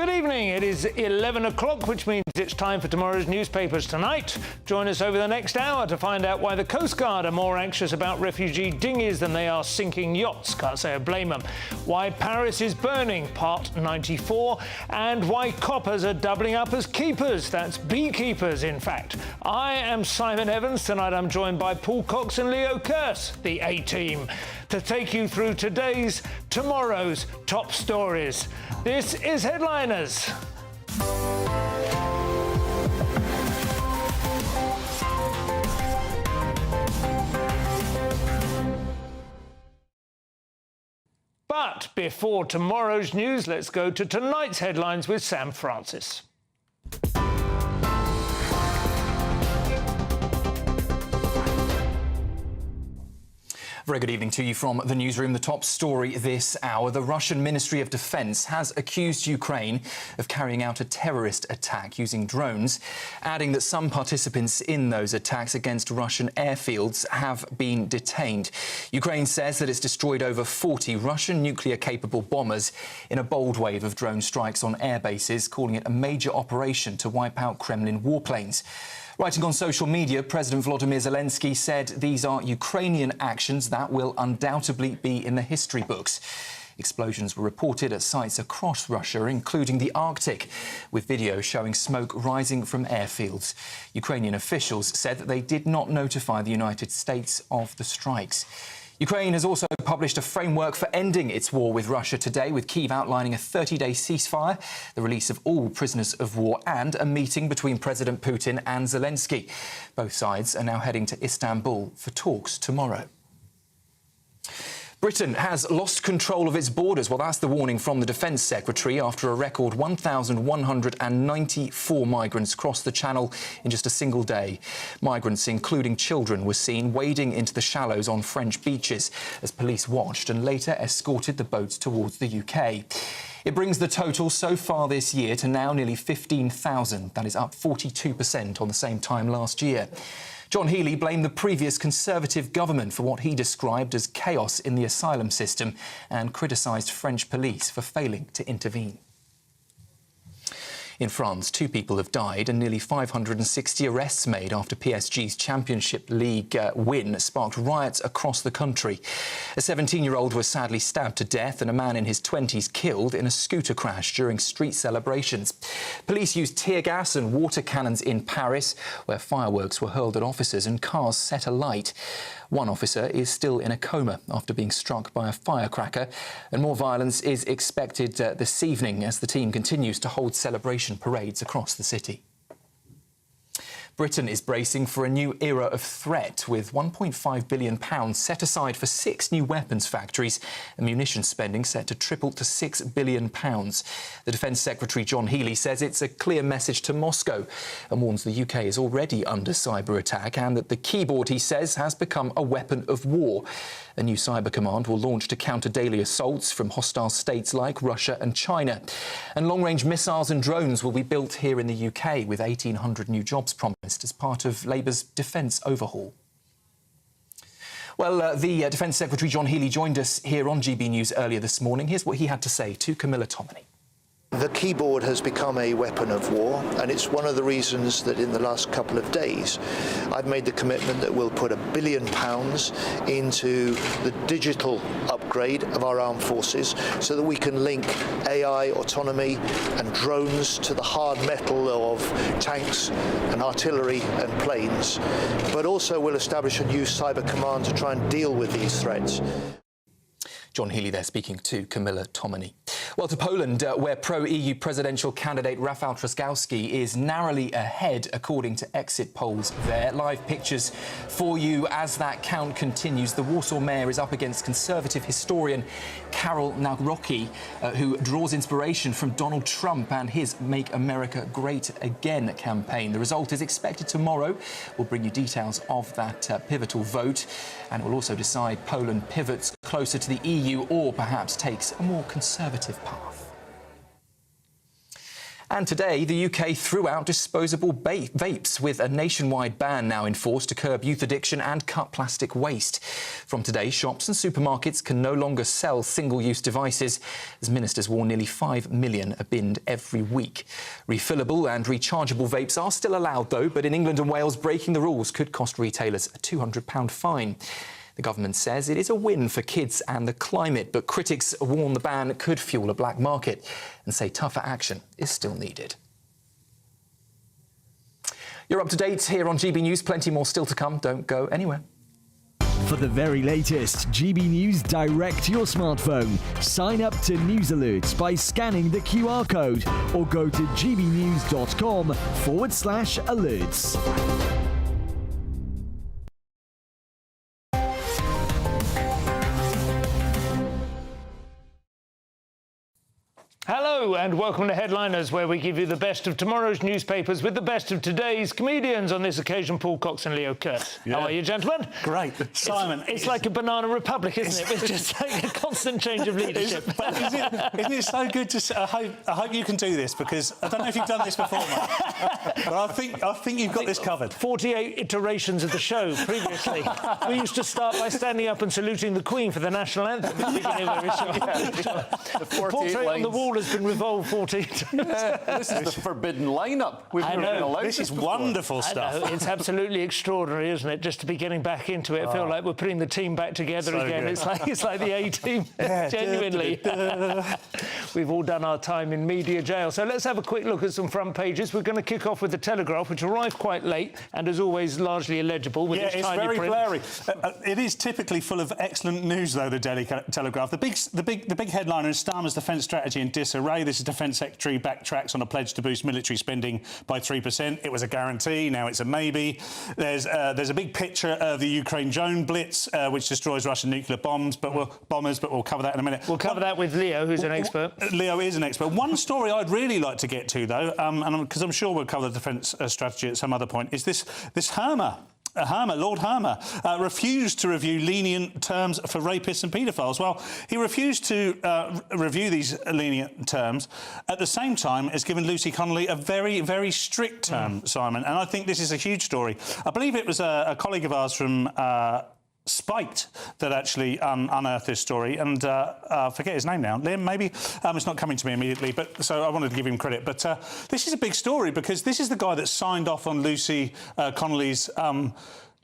Good evening. It is 11 o'clock, which means it's time for tomorrow's newspapers tonight. Join us over the next hour to find out why the Coast Guard are more anxious about refugee dinghies than they are sinking yachts. Can't say I blame them. Why Paris is burning, part 94. And why coppers are doubling up as keepers. That's beekeepers, in fact. I am Simon Evans. Tonight I'm joined by Paul Cox and Leo Kearse, the A-Team, to take you through tomorrow's top stories. This is Headliners. But before tomorrow's news, let's go to tonight's headlines with Sam Francis. Very good evening to you from the newsroom. The top story this hour. The Russian Ministry of Defence has accused Ukraine of carrying out a terrorist attack using drones, adding that some participants in those attacks against Russian airfields have been detained. Ukraine says that it's destroyed over 40 Russian nuclear-capable bombers in a bold wave of drone strikes on air bases, calling it a major operation to wipe out Kremlin warplanes. Writing on social media, President Volodymyr Zelensky said these are Ukrainian actions that will undoubtedly be in the history books. Explosions were reported at sites across Russia, including the Arctic, with video showing smoke rising from airfields. Ukrainian officials said that they did not notify the United States of the strikes. Ukraine has also published a framework for ending its war with Russia today, with Kyiv outlining a 30-day ceasefire, the release of all prisoners of war and a meeting between President Putin and Zelensky. Both sides are now heading to Istanbul for talks tomorrow. Britain has lost control of its borders. Well, that's the warning from the Defence Secretary after a record 1,194 migrants crossed the Channel in just a single day. Migrants, including children, were seen wading into the shallows on French beaches as police watched and later escorted the boats towards the UK. It brings the total so far this year to now nearly 15,000. That is up 42% on the same time last year. John Healey blamed the previous Conservative government for what he described as chaos in the asylum system and criticised French police for failing to intervene. In France, 2 people have died and nearly 560 arrests made after PSG's Championship League win sparked riots across the country. A 17-year-old was sadly stabbed to death and a man in his 20s killed in a scooter crash during street celebrations. Police used tear gas and water cannons in Paris, where fireworks were hurled at officers and cars set alight. One officer is still in a coma after being struck by a firecracker, and more violence is expected this evening as the team continues to hold celebration parades across the city. Britain is bracing for a new era of threat, with £1.5 billion set aside for 6 new weapons factories and munitions spending set to triple to £6 billion. The Defence Secretary John Healey says it's a clear message to Moscow and warns the UK is already under cyber attack and that the keyboard, he says, has become a weapon of war. A new cyber command will launch to counter daily assaults from hostile states like Russia and China. And long-range missiles and drones will be built here in the UK, with 1,800 new jobs promised as part of Labour's defence overhaul. Well, the Defence Secretary John Healey joined us here on GB News earlier this morning. Here's what he had to say to Camilla Tominey. The keyboard has become a weapon of war, and it's one of the reasons that in the last couple of days I've made the commitment that we'll put £1 billion into the digital upgrade of our armed forces so that we can link AI, autonomy and drones to the hard metal of tanks and artillery and planes, but also we'll establish a new cyber command to try and deal with these threats. John Healey there speaking to Camilla Tominey. Well, to Poland, where pro-EU presidential candidate Rafał Trzaskowski is narrowly ahead, according to exit polls there. Live pictures for you as that count continues. The Warsaw mayor is up against Conservative historian Karol Nawrocki, who draws inspiration from Donald Trump and his Make America Great Again campaign. The result is expected tomorrow. We'll bring you details of that pivotal vote, and we'll also decide Poland pivots closer to the EU or perhaps takes a more conservative path. And today, the UK threw out disposable vapes, with a nationwide ban now in force to curb youth addiction and cut plastic waste. From today, shops and supermarkets can no longer sell single-use devices, as ministers warn nearly 5 million are binned every week. Refillable and rechargeable vapes are still allowed, though, but in England and Wales, breaking the rules could cost retailers a £200 fine. The government says it is a win for kids and the climate, but critics warn the ban could fuel a black market and say tougher action is still needed. You're up to date here on GB News. Plenty more still to come. Don't go anywhere. For the very latest GB News direct to your smartphone, sign up to News Alerts by scanning the QR code or go to gbnews.com/alerts. Hello and welcome to Headliners, where we give you the best of tomorrow's newspapers with the best of today's comedians. On this occasion, Paul Cox and Leo Kurt. Yeah. How are you, gentlemen? Great. Simon. It's like a banana republic, isn't it? It's just like a constant change of leadership. Isn't it so good to... I hope you can do this, because I don't know if you've done this before, Mark, but I think you've got this covered. 48 iterations of the show previously. We used to start by standing up and saluting the Queen for the national anthem at the beginning of every show. The The portrait on the wall has been revolved 14 times. This is the forbidden lineup. We've I never been know. allowed This is before. wonderful I stuff. know, it's absolutely extraordinary, isn't it? Just to be getting back into it. I feel like we're putting the team back together So again. good. It's like the A-team, genuinely. We've all done our time in media jail. So let's have a quick look at some front pages. We're going to kick off with the Telegraph, which arrived quite late and, as always, largely illegible with its It's tiny very print. blurry. It is typically full of excellent news, though, the Daily Telegraph. The big headliner is Starmer's defence strategy in disarray. This is Defence Secretary backtracks on a pledge to boost military spending by 3%. It was a guarantee, now it's a maybe. There's a big picture of the Ukraine drone blitz, which destroys Russian nuclear bombers, but we'll cover that in a minute. We'll cover that with Leo, who's an expert. Leo is an expert. One story I'd really like to get to, though, and because I'm sure we'll cover the defence strategy at some other point, is this Lord Hermer, refused to review lenient terms for rapists and paedophiles. Well, he refused to review these lenient terms at the same time as giving Lucy Connolly a very, very strict term, Simon. And I think this is a huge story. I believe it was a colleague of ours from Spiked that actually unearthed this story, and I forget his name now. Liam, maybe? It's not coming to me immediately, but so I wanted to give him credit. But this is a big story, because this is the guy that signed off on Lucy Connolly's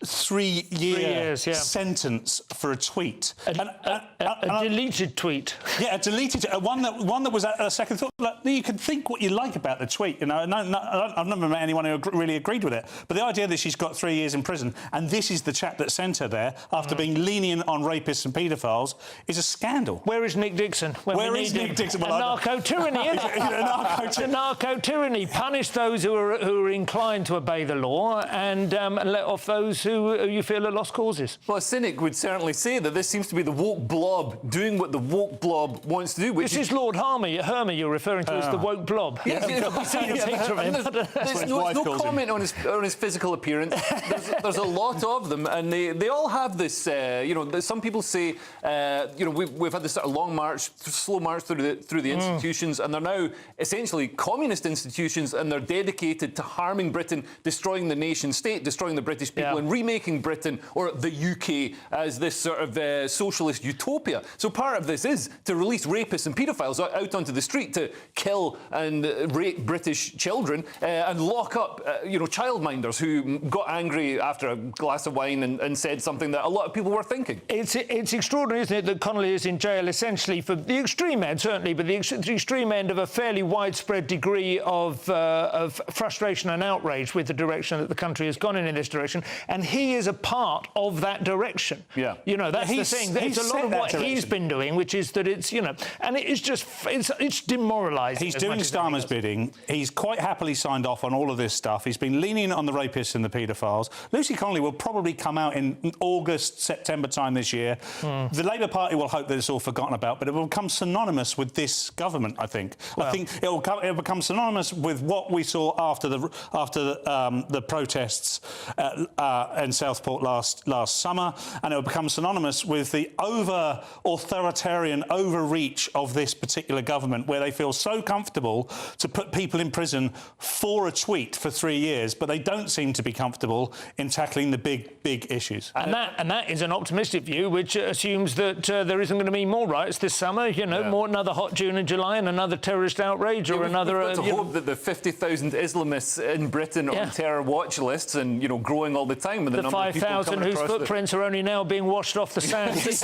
3 year sentence for a tweet. A deleted tweet. Yeah, a deleted one that was a second thought. Like, you can think what you like about the tweet. You know, I've never met anyone who really agreed with it. But the idea that she's got 3 years in prison, and this is the chap that sent her there after being lenient on rapists and paedophiles, is a scandal. Where is Nick Dixon? Where is Nick Dixon? Well, narco-tyranny, isn't it? Narco-tyranny. Punish those who are inclined to obey the law, and let off those who you feel are lost causes. Well, a cynic would certainly say that this seems to be the woke blob doing what the woke blob wants to do. Which This is Lord Hermer you're referring to as the woke blob. Yes, We've seen a picture of him. There's no comment on his physical appearance. There's a lot of them, and they all have this. Some people say, we've had this sort of long march, slow march through the institutions, and they're now essentially communist institutions, and they're dedicated to harming Britain, destroying the nation state, destroying the British people, and remaking Britain, or the UK, as this sort of socialist utopia. So part of this is to release rapists and paedophiles out onto the street to kill and rape British children, and lock up, childminders who got angry after a glass of wine and said something that a lot of people were thinking. It's extraordinary, isn't it, that Connolly is in jail essentially for the extreme end, certainly, but the extreme end of a fairly widespread degree of frustration and outrage with the direction that the country has gone in this direction, and he is a part of that direction. Yeah. That's the thing. It's a lot of what he's been doing, which is that it's, and it is just, it's demoralising. He's doing Starmer's bidding. He's quite happily signed off on all of this stuff. He's been lenient on the rapists and the paedophiles. Lucy Connolly will probably come out in August, September time this year. The Labour Party will hope that it's all forgotten about, but it will become synonymous with this government, I think. I think it will become synonymous with what we saw after the protests in Southport last summer, and it will become synonymous with the over-authoritarian overreach of this particular government, where they feel so comfortable to put people in prison for a tweet for 3 years, but they don't seem to be comfortable in tackling the big issues. And that is an optimistic view, which assumes that there isn't going to be more riots this summer. You know, another hot June and July, and another terrorist outrage, or another. We've got to hope that the 50,000 Islamists in Britain on terror watch lists and growing all the time. And the 5,000 whose footprints are only now being washed off the sand. Just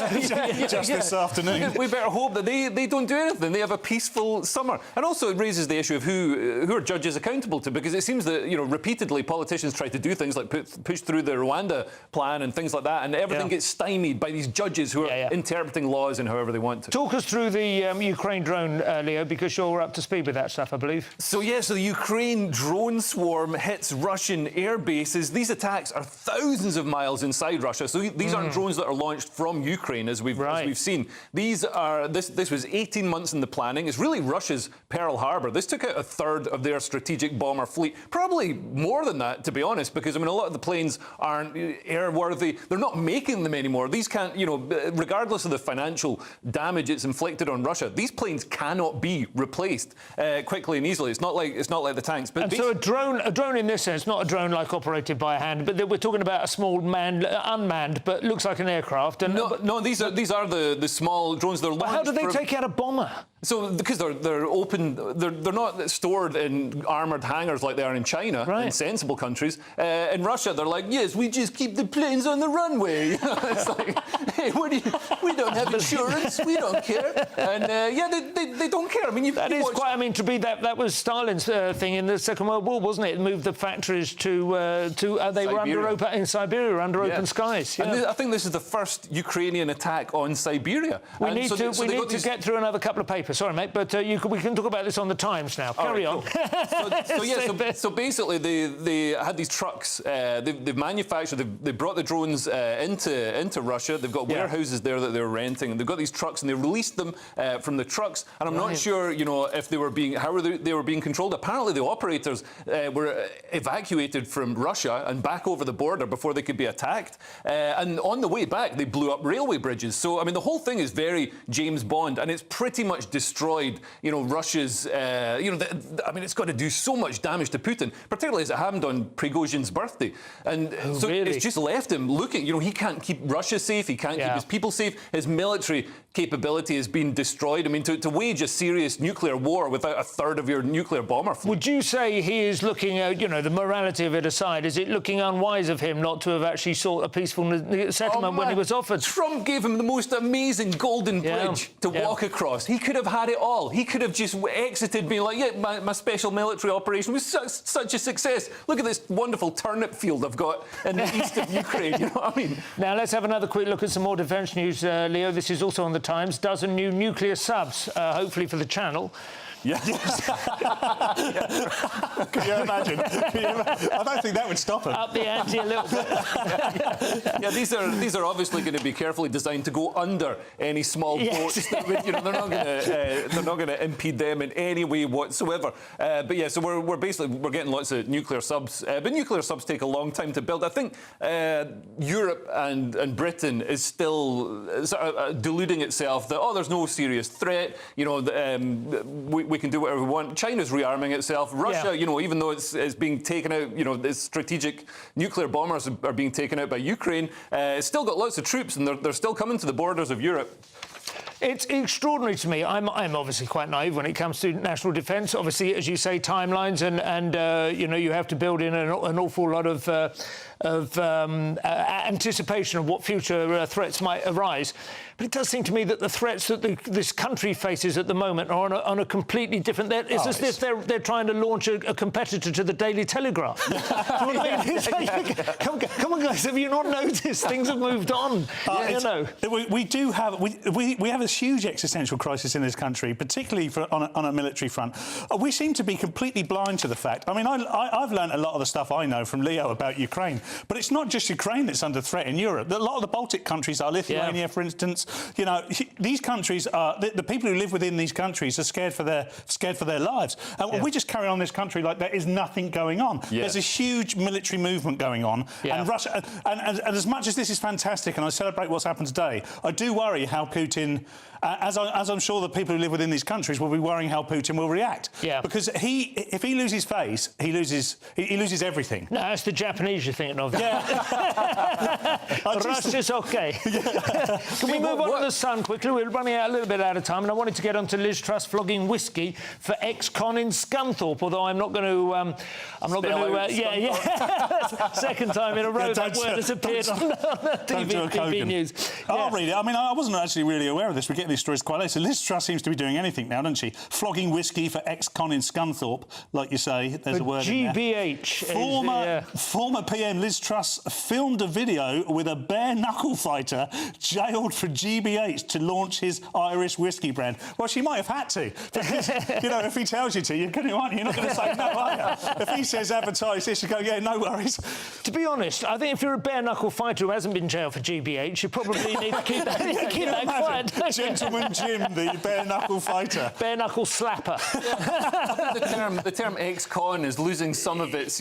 this afternoon. We better hope that they don't do anything. They have a peaceful summer. And also it raises the issue of who are judges accountable to, because it seems that repeatedly politicians try to do things like push through the Rwanda plan and things like that, and everything gets stymied by these judges who are interpreting laws in however they want to. Talk us through the Ukraine drone, Leo, because you're up to speed with that stuff, I believe. So the Ukraine drone swarm hits Russian air bases. These attacks are thousands of miles inside Russia. So these aren't drones that are launched from Ukraine, as we've seen. These are this was 18 months in the planning. It's really Russia's Pearl Harbor. This took out a third of their strategic bomber fleet, probably more than that, to be honest, because a lot of the planes aren't airworthy. They're not making them anymore. These can't, regardless of the financial damage it's inflicted on Russia, these planes cannot be replaced quickly and easily. It's not like the tanks. But so a drone in this sense, not a drone like operated by hand, but we're talking about a small unmanned, but looks like an aircraft. And no, these are the small drones. They're launched. How do they take out a bomber? So because they're open, they're not stored in armoured hangars like they are in China, in sensible countries. In Russia, they're like, yes, we just keep the planes on the runway. It's like, hey, we don't have insurance, we don't care. And they don't care. I mean, to be that was Stalin's thing in the Second World War, wasn't it? It moved the factories to they were in Siberia, under open skies. Yeah. And I think this is the first Ukrainian attack on Siberia. We need to get through another couple of papers. Sorry, mate, but we can talk about this on the Times now. Carry on. Cool. So basically, they had these trucks. They've manufactured. They brought the drones into Russia. They've got warehouses there that they're renting, and they've got these trucks, and they released them from the trucks. And I'm not sure, if they were being controlled. Apparently, the operators were evacuated from Russia and back over the border before they could be attacked. And on the way back, they blew up railway bridges. So the whole thing is very James Bond, and it's pretty much destroyed, Russia's, it's got to do so much damage to Putin, particularly as it happened on Prigozhin's birthday. And it's just left him looking, he can't keep Russia safe, he can't keep his people safe, his military capability has been destroyed. To wage a serious nuclear war without a third of your nuclear bomber fleet. Would you say he is looking at, the morality of it aside, is it looking unwise of him not to have actually sought a peaceful settlement when he was offered? Trump gave him the most amazing golden bridge to walk across. He could have had it all. He could have just exited being like, my special military operation was such a success. Look at this wonderful turnip field I've got in the east of Ukraine. You know what I mean? Now, let's have another quick look at some more defence news, Leo. This is also on the Times. Dozen new nuclear subs, hopefully for the Channel. Yeah. Can you imagine? I don't think that would stop him. Up the ante a little bit. These are obviously going to be carefully designed to go under any small boats. That would, they're not going to impede them in any way whatsoever. So we're getting lots of nuclear subs. But nuclear subs take a long time to build. I think Europe and Britain is still sort of deluding itself that there's no serious threat. We can do whatever we want. China's rearming itself. Russia, even though it's being taken out, its strategic nuclear bombers are being taken out by Ukraine, it's still got lots of troops, and they're still coming to the borders of Europe. It's extraordinary to me. I'm obviously quite naive when it comes to national defence. Obviously, as you say, timelines and you have to build in an awful lot of anticipation of what future threats might arise. But it does seem to me that the threats that this country faces at the moment are on a completely different... It's as if they're trying to launch a competitor to the Daily Telegraph. Do you know what I mean? It's like, come on, guys, have you not noticed? Things have moved on. We have a huge existential crisis in this country, particularly on a military front. We seem to be completely blind to the fact. I mean, I've learned a lot of the stuff I know from Leo about Ukraine, but it's not just Ukraine that's under threat in Europe. A lot of the Baltic countries are, Lithuania, for instance. You know, these countries are the people who live within these countries are scared for their lives. And we just carry on this country like there is nothing going on. Yeah. There's a huge military movement going on, and Russia. And as much as this is fantastic, and I celebrate what's happened today, I do worry how Putin, as I'm sure the people who live within these countries will be worrying how Putin will react. Yeah. Because if he loses face, he loses everything. No, that's the Japanese you're thinking of. Yeah. Russia's OK. Can we move on to the Sun quickly? We're running out a little bit out of time, and I wanted to get on to Liz Truss flogging whiskey for ex-con in Scunthorpe, although I'm not going to... Second time in a row that word has appeared on GBNews. I'll read it. I mean, I wasn't actually really aware of this. We get these stories quite late. So Liz Truss seems to be doing anything now, doesn't she? Flogging whiskey for ex-con in Scunthorpe, like you say. There's a word in there. GBH. Former PM Liz Truss filmed a video with a bare-knuckle fighter jailed for GBH to launch his Irish whiskey brand. Well, she might have had to. Because, you know, if he tells you to, you're not going to say no, are you? If he says advertise this, you go, yeah, no worries. To be honest, I think if you're a bare-knuckle fighter who hasn't been jailed for GBH, you probably need to keep that quiet. Gentleman Jim, the bare-knuckle fighter. Bare-knuckle slapper. The term ex-con is losing some of its,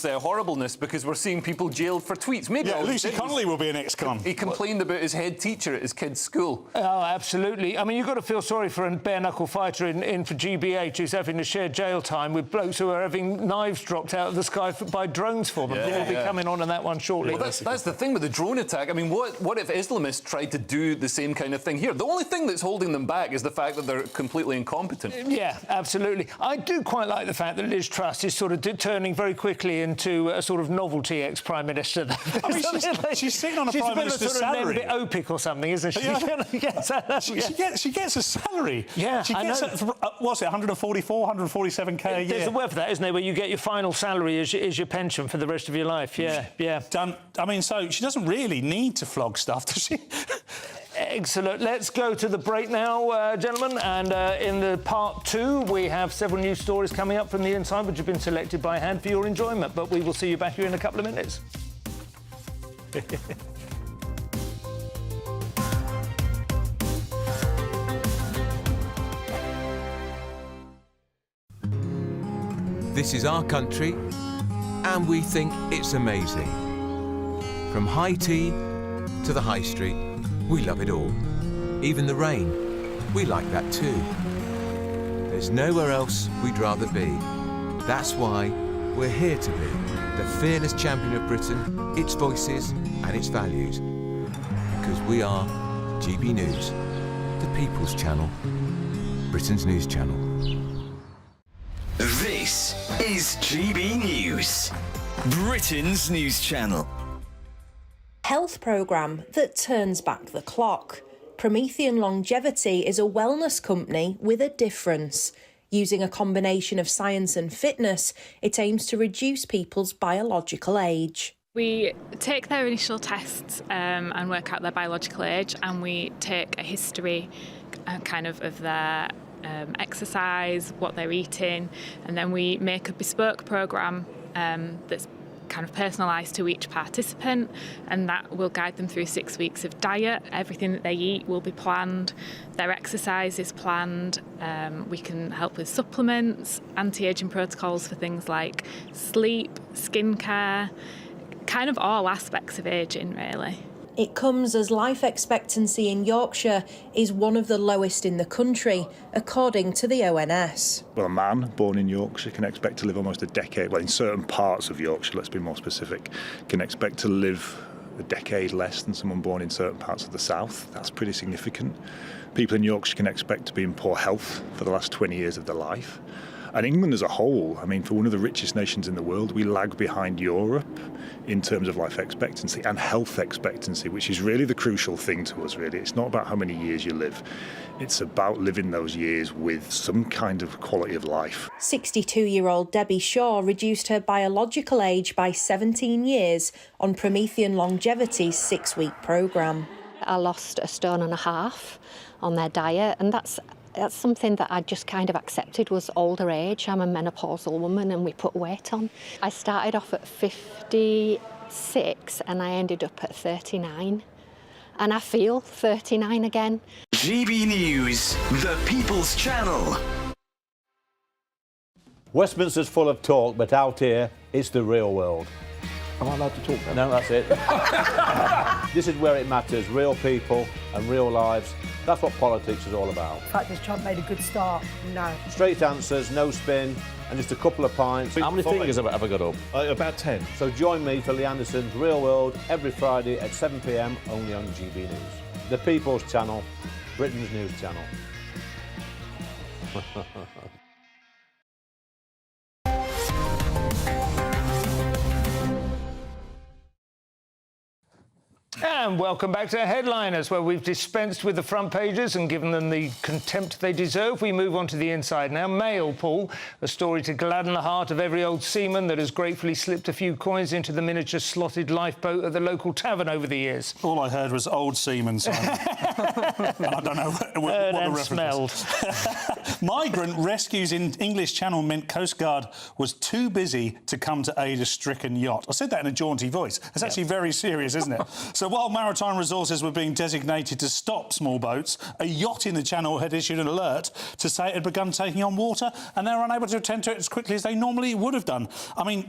horribleness because we're seeing people jailed for tweets. Maybe Lucy Connolly will be an ex-con. He complained about his head teacher at his kid's school. Oh, absolutely. I mean, you've got to feel sorry for a bare-knuckle fighter in for GBH who's having to share jail time with blokes who are having knives dropped out of the sky by drones for them. We'll be coming on that one shortly. Well, that's the thing with the drone attack. I mean, what if Islamists tried to do the same kind of thing here? The only thing that's holding them back is the fact that they're completely incompetent. Yeah, absolutely. I do quite like the fact that Liz Truss is sort of turning very quickly into a sort of novelty ex-Prime Minister. I mean, she's sitting on a Prime Minister's salary. She's a bit opic or something, isn't she? Yeah. She gets a salary. Yeah, she gets what's it, 144, 147k a year? There's a word for that, isn't there, where you get your final salary as your pension for the rest of your life. Yeah. I mean, so she doesn't really need to flog stuff, does she? Excellent. Let's go to the break now, gentlemen. And in the part 2, we have several news stories coming up from the inside, which have been selected by hand for your enjoyment. But we will see you back here in a couple of minutes. This is our country, and we think it's amazing. From high tea to the high street, we love it all. Even the rain, we like that too. There's nowhere else we'd rather be. That's why we're here to be the fearless champion of Britain, its voices and its values. Because we are GB News, the People's Channel, Britain's news channel. This is GB News, Britain's news channel. Health programme that turns back the clock. Promethean Longevity is a wellness company with a difference. Using a combination of science and fitness, it aims to reduce people's biological age. We take their initial tests and work out their biological age, and we take a history of their exercise, what they're eating, and then we make a bespoke programme that's kind of personalised to each participant, and that will guide them through 6 weeks of diet. Everything that they eat will be planned, their exercise is planned. We can help with supplements, anti-aging protocols for things like sleep, skincare, kind of all aspects of ageing, really. It comes as life expectancy in Yorkshire is one of the lowest in the country, according to the ONS. Well, a man born in Yorkshire can expect to live almost a decade, well, in certain parts of Yorkshire, let's be more specific, can expect to live a decade less than someone born in certain parts of the south. That's pretty significant. People in Yorkshire can expect to be in poor health for the last 20 years of their life. And England as a whole, I mean, for one of the richest nations in the world, we lag behind Europe in terms of life expectancy and health expectancy, which is really the crucial thing to us, really. It's not about how many years you live. It's about living those years with some kind of quality of life. 62-year-old Debbie Shaw reduced her biological age by 17 years on Promethean Longevity's 6-week programme. I lost 1.5 stone on their diet, and that's something that I just kind of accepted was older age. I'm a menopausal woman and we put weight on. I started off at 56 and I ended up at 39. And I feel 39 again. GB News, the People's Channel. Westminster's full of talk, but out here, it's the real world. Am I allowed to talk then? No, that's it. This is where it matters, real people and real lives. That's what politics is all about. In fact, has Trump made a good start? No. Straight answers, no spin, and just a couple of pints. How many fingers have I got up? About 10. So join me for Lee Anderson's Real World every Friday at 7 p.m. only on GB News. The People's Channel, Britain's news channel. And welcome back to Headliners, where we've dispensed with the front pages and given them the contempt they deserve. We move on to the inside now. Mail, Paul, a story to gladden the heart of every old seaman that has gratefully slipped a few coins into the miniature slotted lifeboat at the local tavern over the years. All I heard was old seaman, Simon. And I don't know what the reference is. Migrant rescues in English Channel meant Coast Guard was too busy to come to aid a stricken yacht. I said that in a jaunty voice. It's actually very serious, isn't it? So while maritime resources were being designated to stop small boats, a yacht in the Channel had issued an alert to say it had begun taking on water and they were unable to attend to it as quickly as they normally would have done. I mean,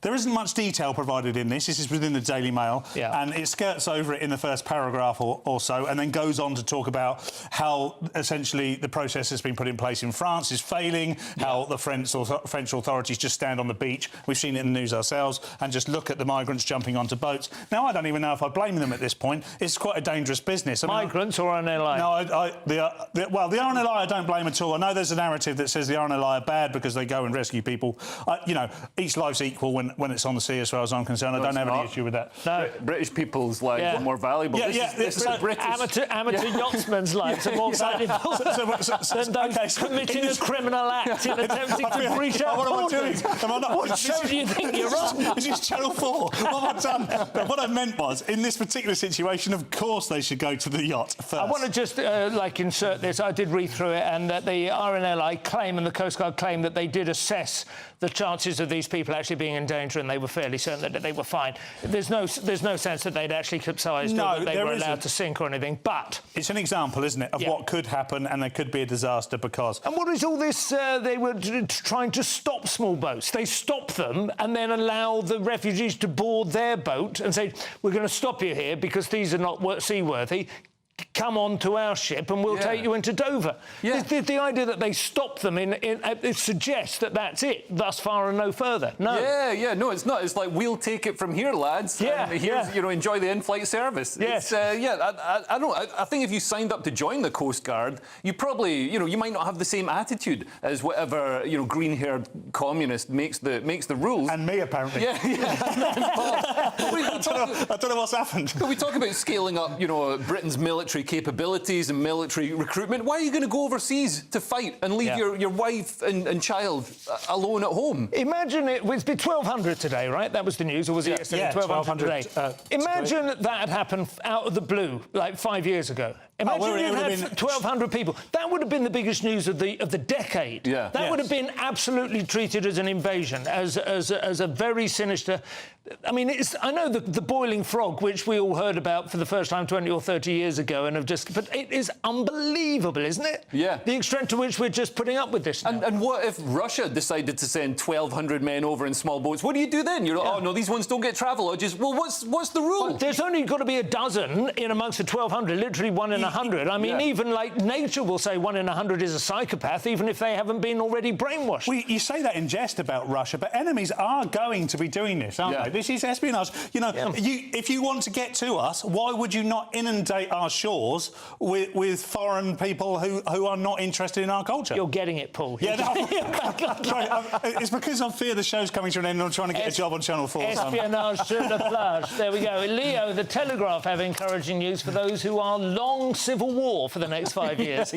there isn't much detail provided in this. This is within the Daily Mail, and it skirts over it in the first paragraph or so, and then goes on to talk about how essentially the process that's been put in place in France is failing, how the French authorities just stand on the beach, we've seen it in the news ourselves, and just look at the migrants jumping onto boats. Now, I don't even know if I blame them at this point. It's quite a dangerous business. Migrants or RNLI? No, the RNLI I don't blame at all. I know there's a narrative that says the RNLI are bad because they go and rescue people. You know, each life's equal when it's on the sea, as far as I'm concerned. I don't have any issue with that. No. British people's lives are more valuable. This is British. Amateur yachtsmen's lives are more valuable than those committing a criminal act in attempting to breach our borders. What show do you think you're on? This is Channel 4. What have I done? What I meant was, in this particular situation, of course they should go to the yacht first. I want to just, insert this. I did read through it, and that the RNLI claim and the Coast Guard claim that they did assess the chances of these people actually being in danger, and they were fairly certain that they were fine. There's no sense that they'd actually capsized or that they were allowed to sink or anything, but... It's an example, isn't it, of what could happen, and there could be a disaster because... And what is all this? They were trying to stop small boats. They stop them and then allow the refugees to board their boat and say, we're going to stop you here because these are not seaworthy. Come on to our ship and we'll take you into Dover. Yeah. The idea that they stop them it suggests that that's it, thus far and no further. No. No, it's not. It's like, we'll take it from here, lads. Enjoy the in-flight service. Yes. I think if you signed up to join the Coast Guard, you probably, you might not have the same attitude as whatever, green-haired communist makes the rules. And me, apparently. I don't know what's happened. But we talk about scaling up, Britain's military capabilities and military recruitment. Why are you going to go overseas to fight and leave your wife and child alone at home? Imagine it's been 1,200 today, right? That was the news, or was it yesterday? 1,200 today. Imagine that had happened out of the blue, like 5 years ago. Imagine you had 1,200 people. That would have been the biggest news of the decade. Yeah. That would have been absolutely treated as an invasion, as a very sinister... I mean, I know the boiling frog, which we all heard about for the first time 20 or 30 years ago, and have just... But it is unbelievable, isn't it? Yeah. The extent to which we're just putting up with this now. And what if Russia decided to send 1,200 men over in small boats? What do you do then? You're like, oh, no, these ones don't get travel lodges. Well, what's the rule? Well, there's only got to be a dozen in amongst the 1,200, literally 1 in 100. I mean, even, nature will say 1 in 100 is a psychopath, even if they haven't been already brainwashed. Well, you say that in jest about Russia, but enemies are going to be doing this, aren't they? This is espionage. If you want to get to us, why would you not inundate our shores with foreign people who are not interested in our culture? You're getting it, Paul. Yeah, it's because I fear the show's coming to an end and I'm trying to get a job on Channel 4. Espionage sur la plage. There we go. Leo, the Telegraph have encouraging news for those who are long civil war for the next 5 years.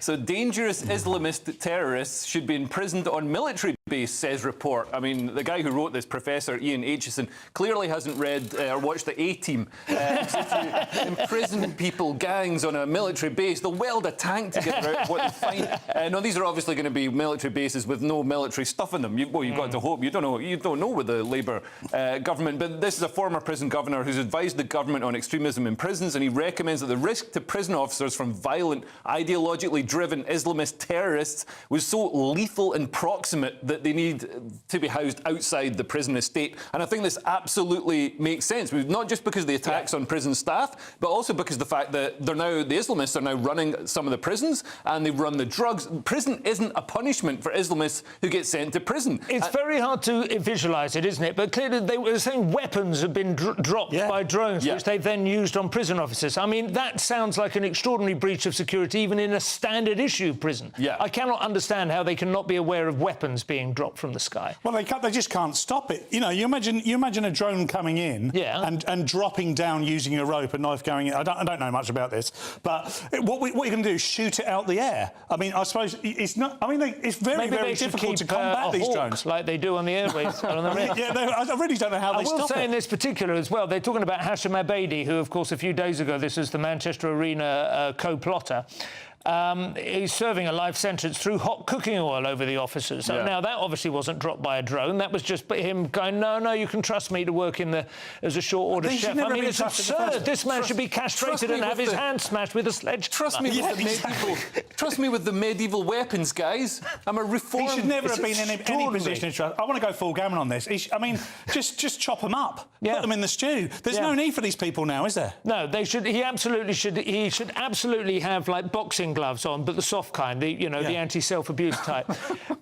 So dangerous Islamist terrorists should be imprisoned on military base, says report. I mean, the guy who wrote this, Professor Ian Aitchison, clearly hasn't read or watched the A-Team. If you imprison people, gangs on a military base, they'll weld a tank together out of what they find. No, these are obviously going to be military bases with no military stuff in them. You've got to hope. You don't know with the Labour government. But this is a former prison governor who's advised the government on extremism in prisons, and he recommends that the risk to prison officers from violent, ideologically driven Islamist terrorists was so lethal and proximate that they need to be housed outside the prison estate. And I think this absolutely makes sense, not just because of the attacks on prison staff, but also because of the fact that the Islamists are now running some of the prisons and they run the drugs. Prison isn't a punishment for Islamists who get sent to prison. It's very hard to visualise it, isn't it? But clearly they were saying weapons have been dropped by drones, which they've then used on prison officers. I mean, that sounds like an extraordinary breach of security, even in a standard issue prison. I cannot understand how they can not be aware of weapons being dropped from the sky. Well, they just can't stop it. You know, you imagine a drone coming in and dropping down using a rope, a knife going in. I don't know much about this, but what you're going to do is shoot it out the air. I mean, I suppose it's not. I mean, it's very difficult to combat these drones, like they do on the airways. On the I really don't know how they stop it. I will say in this particular as well, they're talking about Hashim Abedi, who, of course, a few days ago, this is the Manchester Arena co-plotter. He's serving a life sentence through hot cooking oil over the officers. So now that obviously wasn't dropped by a drone. That was just him going, no, you can trust me to work as a short order chef. I mean, it's absurd. This man should be castrated and have his hand smashed with a sledgehammer. Trust me with the medieval weapons, guys. I'm a reformed... He should never have been in any position of trust. I want to go full gammon on this. I mean, just chop them up. Put them in the stew. There's no need for these people now, is there? No, they should. He should absolutely have, like, boxing gloves on, but the soft kind, the anti-self-abuse type,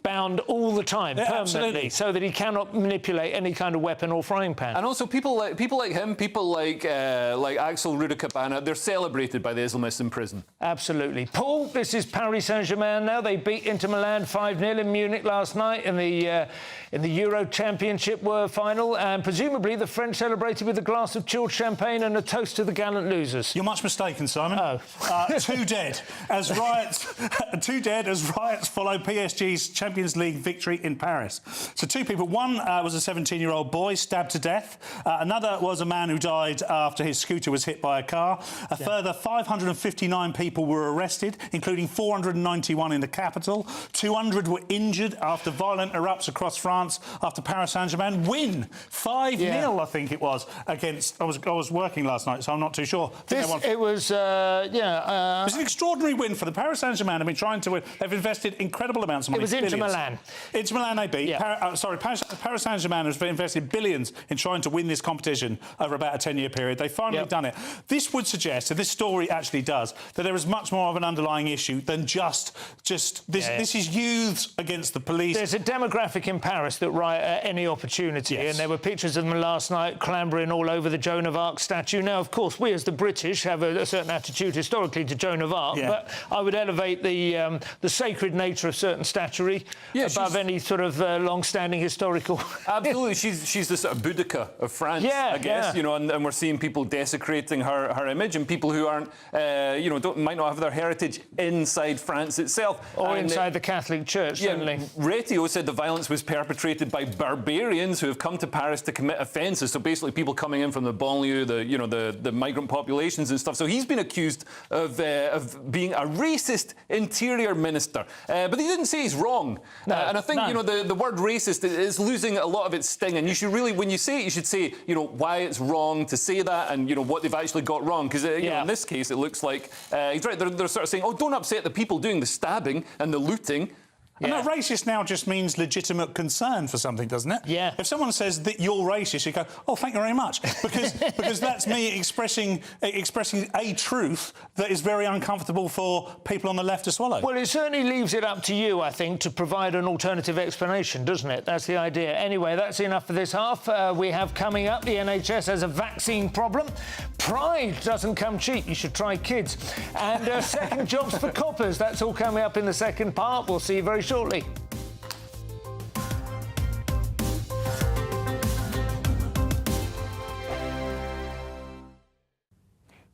bound all the time, permanently, so that he cannot manipulate any kind of weapon or frying pan. And also, people like him, people like Axel Rudakabana, they're celebrated by the Islamists in prison. Absolutely. Paul, this is Paris Saint-Germain now. They beat Inter Milan 5-0 in Munich last night in the Euro Championship final, and presumably the French celebrated with a glass of chilled champagne and a toast to the gallant losers. You're much mistaken, Simon. Two dead as riots follow PSG's Champions League victory in Paris. So two people. One was a 17-year-old boy stabbed to death. Another was a man who died after his scooter was hit by a car. A further 559 people were arrested, including 491 in the capital. 200 were injured after violent erupts across France after Paris Saint-Germain win 5-0, I think it was, against... I was working last night, so I'm not too sure. It was an extraordinary win for the Paris Saint-Germain. Have been trying to win. They've invested incredible amounts of money. It was Inter Milan. Inter Milan they beat. Paris Saint-Germain has invested billions in trying to win this competition over about a 10-year period. They've finally done it. This would suggest, and this story actually does, that there is much more of an underlying issue than just this. This is youths against the police. There's a demographic in Paris that riot at any opportunity, and there were pictures of them last night clambering all over the Joan of Arc statue. Now, of course, we as the British have a certain attitude historically to Joan of Arc, but I would elevate the sacred nature of certain statuary above any sort of long-standing historical... Absolutely. She's the sort of Boudica of France, I guess, you know, and we're seeing people desecrating her image, and people who aren't, might not have their heritage inside France itself. Or inside the Catholic Church, certainly. Retio said the violence was perpetrated by barbarians who have come to Paris to commit offences. So basically people coming in from the banlieue, the migrant populations and stuff. So he's been accused of being a racist interior minister. But he didn't say he's wrong. And I think, the word racist is losing a lot of its sting. And you should really, when you say it, you should say, why it's wrong to say that and, what they've actually got wrong. Because, in this case, it looks like he's right. They're sort of saying, oh, don't upset the people doing the stabbing and the looting. And that racist now just means legitimate concern for something, doesn't it? Yeah. If someone says that you're racist, you go, oh, thank you very much, because that's me expressing a truth that is very uncomfortable for people on the left to swallow. Well, it certainly leaves it up to you, I think, to provide an alternative explanation, doesn't it? That's the idea. Anyway, that's enough for this half. We have coming up, the NHS has a vaccine problem. Pride doesn't come cheap. You should try kids. And second jobs for coppers. That's all coming up in the second part. We'll see you very shortly.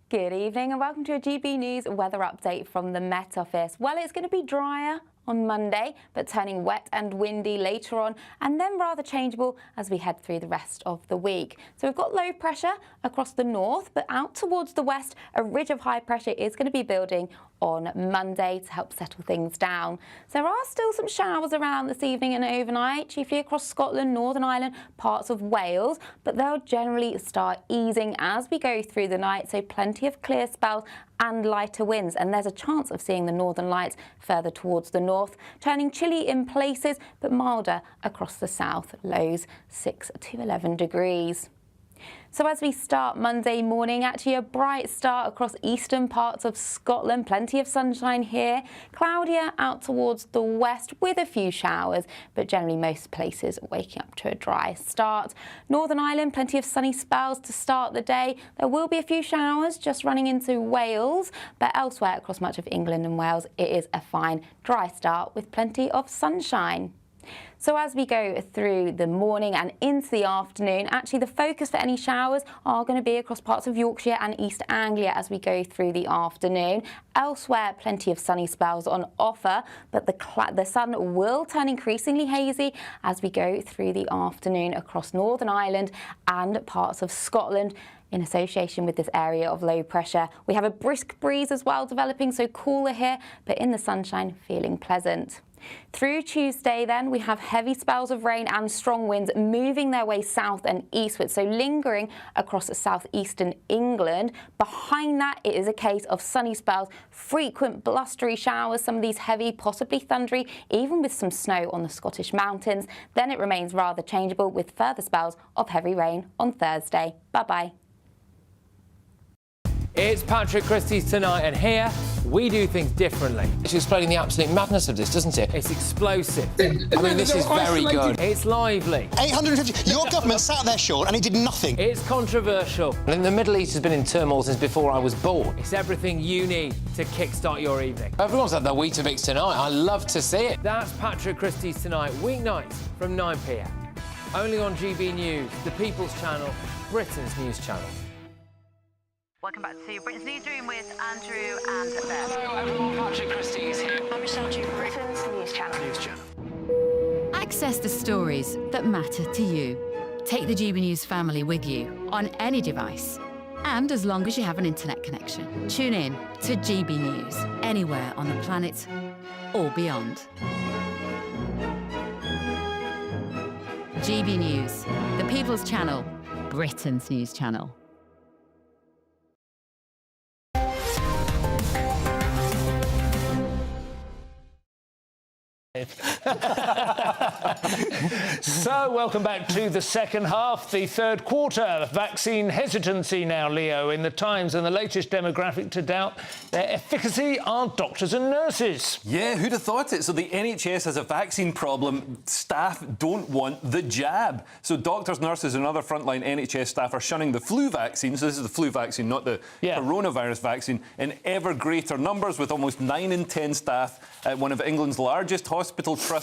Good evening and welcome to a GB News weather update from the Met Office. Well, it's going to be drier on Monday, but turning wet and windy later on, and then rather changeable as we head through the rest of the week. So we've got low pressure across the north, but out towards the west, a ridge of high pressure is going to be building on Monday to help settle things down. So there are still some showers around this evening and overnight, chiefly across Scotland, Northern Ireland, parts of Wales, but they'll generally start easing as we go through the night, so plenty of clear spells and lighter winds, and there's a chance of seeing the northern lights further towards the north, turning chilly in places but milder across the south, lows 6 to 11 degrees. So as we start Monday morning, actually a bright start across eastern parts of Scotland, plenty of sunshine here, cloudier out towards the west with a few showers, but generally most places waking up to a dry start. Northern Ireland, plenty of sunny spells to start the day. There will be a few showers just running into Wales, but elsewhere across much of England and Wales, it is a fine dry start with plenty of sunshine. So as we go through the morning and into the afternoon, actually the focus for any showers are going to be across parts of Yorkshire and East Anglia as we go through the afternoon. Elsewhere, plenty of sunny spells on offer, but the sun will turn increasingly hazy as we go through the afternoon across Northern Ireland and parts of Scotland, in association with this area of low pressure. We have a brisk breeze as well developing, so cooler here, but in the sunshine feeling pleasant. Through Tuesday then, we have heavy spells of rain and strong winds moving their way south and eastward, so lingering across southeastern England. Behind that, it is a case of sunny spells, frequent blustery showers, some of these heavy, possibly thundery, even with some snow on the Scottish mountains. Then it remains rather changeable with further spells of heavy rain on Thursday. Bye-bye. It's Patrick Christie's Tonight, and here we do things differently. It's explaining the absolute madness of this, doesn't it? It's explosive. I mean, this is very good. It's lively. 850. Your government sat there, Sean, and he did nothing. It's controversial. And the Middle East has been in turmoil since before I was born. It's everything you need to kickstart your evening. Everyone's had their Weetabix tonight. I love to see it. That's Patrick Christie's Tonight, weeknights from 9 p.m. Only on GB News, the People's Channel, Britain's news channel. Welcome back to Britain's Newsroom with Andrew and Beth. Hello everyone, Patrick Christie is here. I'm Michelle Duke, Britain's News Channel. Access the stories that matter to you. Take the GB News family with you on any device. And as long as you have an internet connection, tune in to GB News anywhere on the planet or beyond. GB News, the People's Channel, Britain's news channel. So, welcome back to the second half, the third quarter. Vaccine hesitancy now, Leo, in the Times, and the latest demographic to doubt their efficacy are doctors and nurses. Yeah, who'd have thought it? So the NHS has a vaccine problem. Staff don't want the jab. So doctors, nurses and other frontline NHS staff are shunning the flu vaccine. So this is the flu vaccine, not the coronavirus vaccine, in ever greater numbers, with almost 9 in 10 staff at one of England's largest hospital trusts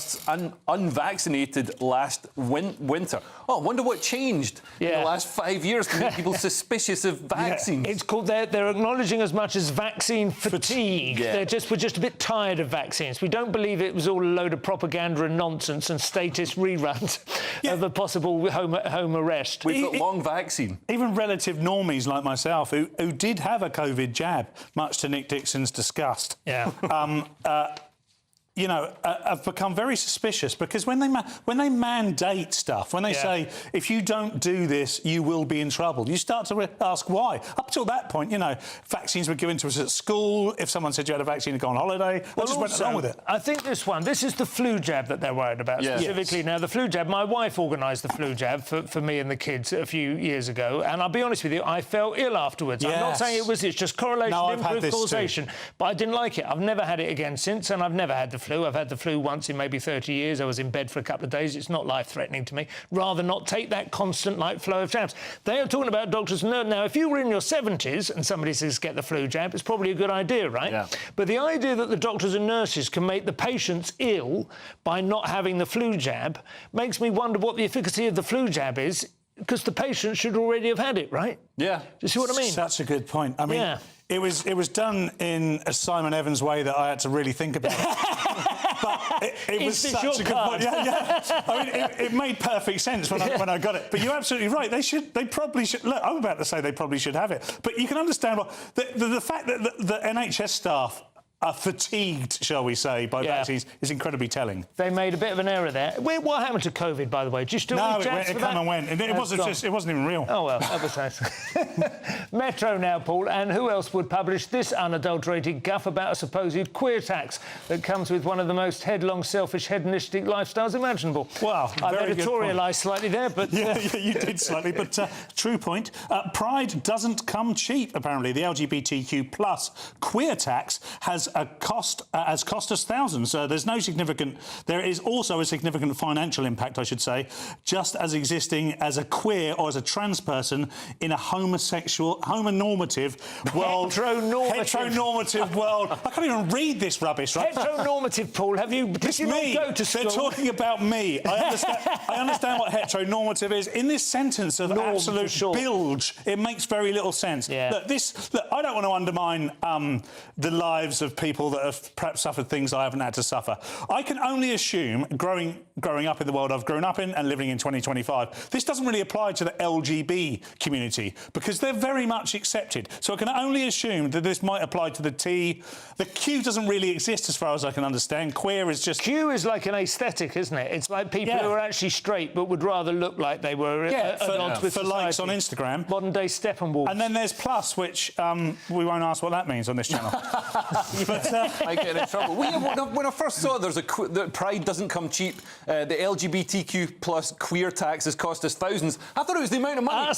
unvaccinated last winter. Oh, I wonder what changed in the last 5 years to make people suspicious of vaccines. It's called, they're acknowledging as much as vaccine fatigue. We're just a bit tired of vaccines. We don't believe it was all a load of propaganda and nonsense and statist reruns of a possible home arrest. We've got long vaccine. Even relative normies like myself, who did have a COVID jab, much to Nick Dixon's disgust. Yeah. You know, have become very suspicious, because when they mandate stuff, when they say, if you don't do this, you will be in trouble, you start to ask why. Up till that point, you know, vaccines were given to us at school. If someone said you had a vaccine to go on holiday, we just went along with it. I think this is the flu jab that they're worried about specifically. Now, the flu jab, my wife organised the flu jab for me and the kids a few years ago, and I'll be honest with you, I felt ill afterwards. I'm not saying it's just correlation, improved causation, but I didn't like it. I've never had it again since, and I've never had the flu. I've had the flu once in maybe 30 years. I was in bed for a couple of days. It's not life-threatening to me. Rather not take that constant flow of jabs. They are talking about doctors and nurses. Now, if you were in your 70s and somebody says get the flu jab, it's probably a good idea, right? Yeah. But the idea that the doctors and nurses can make the patients ill by not having the flu jab makes me wonder what the efficacy of the flu jab is, because the patient should already have had it, right? Yeah. Do you see what I mean? Such a good point. I mean, it was done in a Simon Evans way that I had to really think about it. But it was such a good point. Yeah. I mean, it made perfect sense when I got it. But you're absolutely right. They probably should. Look, I'm about to say they probably should have it. But you can understand the fact that the NHS staff are fatigued, shall we say, by vaccines is incredibly telling. They made a bit of an error there. What happened to COVID, by the way? Do you still need jabs for that? It came and went. It wasn't even real. Oh, well, that was nice. Metro now, Paul, and who else would publish this unadulterated guff about a supposed queer tax that comes with one of the most headlong, selfish, hedonistic lifestyles imaginable? Wow, I've editorialised slightly there, but... Yeah, you did slightly, but true point. Pride doesn't come cheap, apparently. The LGBTQ plus queer tax has cost us thousands. There's no significant... There is also a significant financial impact, I should say, just as existing as a queer or as a trans person in a homonormative world. Heteronormative world. I can't even read this rubbish, right? Heteronormative, Paul. Did you not go to school? They're talking about me. I understand what heteronormative is. In this sentence of absolute bilge, it makes very little sense. Yeah. Look, I don't want to undermine the lives of people that have perhaps suffered things I haven't had to suffer. I can only assume, growing up in the world I've grown up in and living in 2025, this doesn't really apply to the LGB community because they're very much accepted. So I can only assume that this might apply to the T. The Q doesn't really exist as far as I can understand. Queer is just... Q is like an aesthetic, isn't it? It's like people who are actually straight but would rather look like they were for likes on Instagram. Modern-day Steppenwolf. And then there's plus, which we won't ask what that means on this channel. I get in trouble. When I first saw that Pride doesn't come cheap, the LGBTQ plus queer tax has cost us thousands, I thought it was the amount of money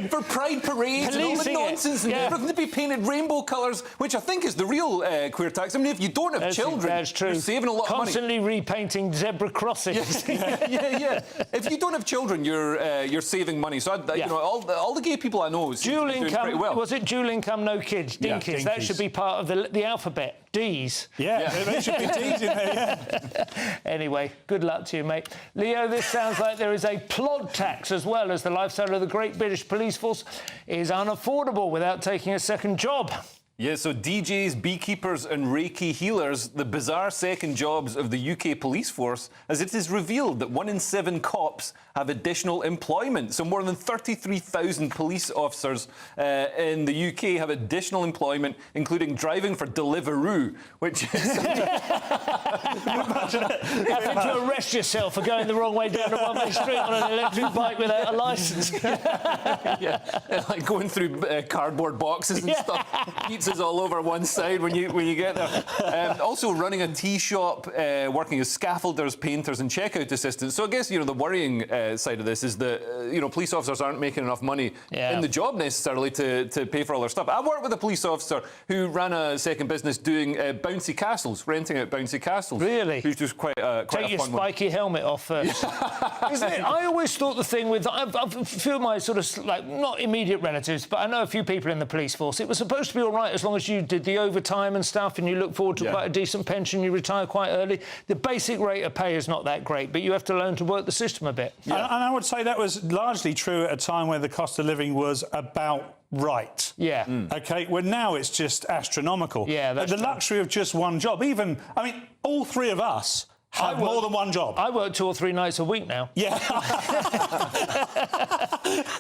for Pride parades and all the nonsense and everything to be painted rainbow colours, which I think is the real queer tax. I mean, if you don't have children, you're saving a lot of money. Constantly repainting zebra crossings. Yeah. If you don't have children, you're saving money. So you know, all the gay people I know dual doing income. pretty well. Was it dual income, no kids? Dinkies. That should be part of the alphabet. D's. Yeah, there should be D's in there, Anyway, good luck to you, mate. Leo, this sounds like there is a plod tax as well, as the lifestyle of the Great British Police Force is unaffordable without taking a second job. Yeah, so DJs, beekeepers and Reiki healers, the bizarre second jobs of the UK police force, as it is revealed that 1 in 7 cops have additional employment. So more than 33,000 police officers in the UK have additional employment, including driving for Deliveroo, which is... Having to arrest yourself for going the wrong way down a one-way street on an electric bike without a licence. Like going through cardboard boxes and stuff. Pizzas all over one side when you get there. Also running a tea shop, working as scaffolders, painters and checkout assistants. So I guess, you know, the worrying side of this is that, you know, police officers aren't making enough money in the job necessarily to pay for all their stuff. I worked with a police officer who ran a second business doing bouncy castles, renting out bouncy castles. Really? Who's just quite a Take your spiky helmet off first. Isn't it? I always thought the thing with... I feel my sort of, like, not immediate relatives, but I know a few people in the police force. It was supposed to be all right as long as you did the overtime and stuff and you look forward to quite a decent pension, you retire quite early. The basic rate of pay is not that great, but you have to learn to work the system a bit. And I would say that was largely true at a time where the cost of living was about right. Yeah. OK, well, now it's just astronomical. Yeah, that's the luxury of just one job. Even, I mean, all three of us have more than one job. I work 2 or 3 nights a week now. Yeah.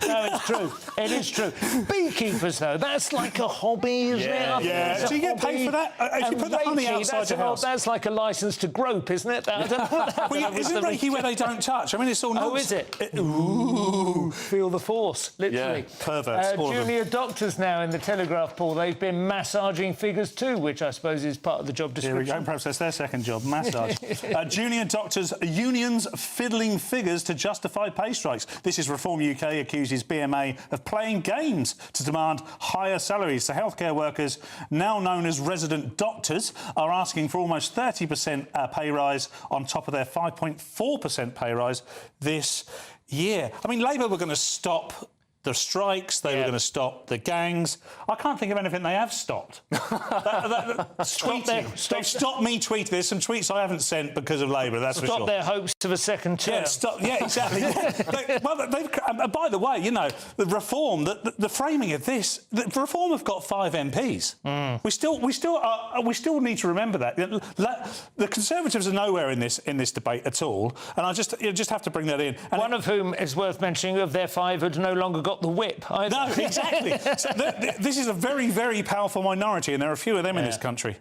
No, it's true. It is true. Beekeepers, though, that's like a hobby, isn't it? Yeah. Do you get paid for that? If you put the honey outside your house. That's like a licence to grope, isn't it? Isn't Reiki where they don't touch? I mean, it's all... Oh, is it? Ooh. Feel the force, literally. Yeah, perverts. Junior doctors now in the Telegraph, Paul, they've been massaging figures too, which I suppose is part of the job description. Here we go. Perhaps that's their second job, massage. Junior doctors' unions fiddling figures to justify pay strikes. This is Reform UK accuses BMA of playing games to demand higher salaries. So healthcare workers, now known as resident doctors, are asking for almost 30% pay rise on top of their 5.4% pay rise this year. I mean, Labour were going to stop the strikes, they were going to stop the gangs. I can't think of anything they have stopped. Tweeting. They've stopped me tweeting. There's some tweets I haven't sent because of Labour, that's for sure. Stop their hopes of a second term. Yeah, exactly. By the way, you know, the reform, the framing of this, the reform have got 5 MPs. We still need to remember that. The Conservatives are nowhere in this debate at all, and you just have to bring that in. And one of whom is worth mentioning, of their 5, had no longer got the whip either. No, exactly. So this is a very, very powerful minority, and there are a few of them in this country.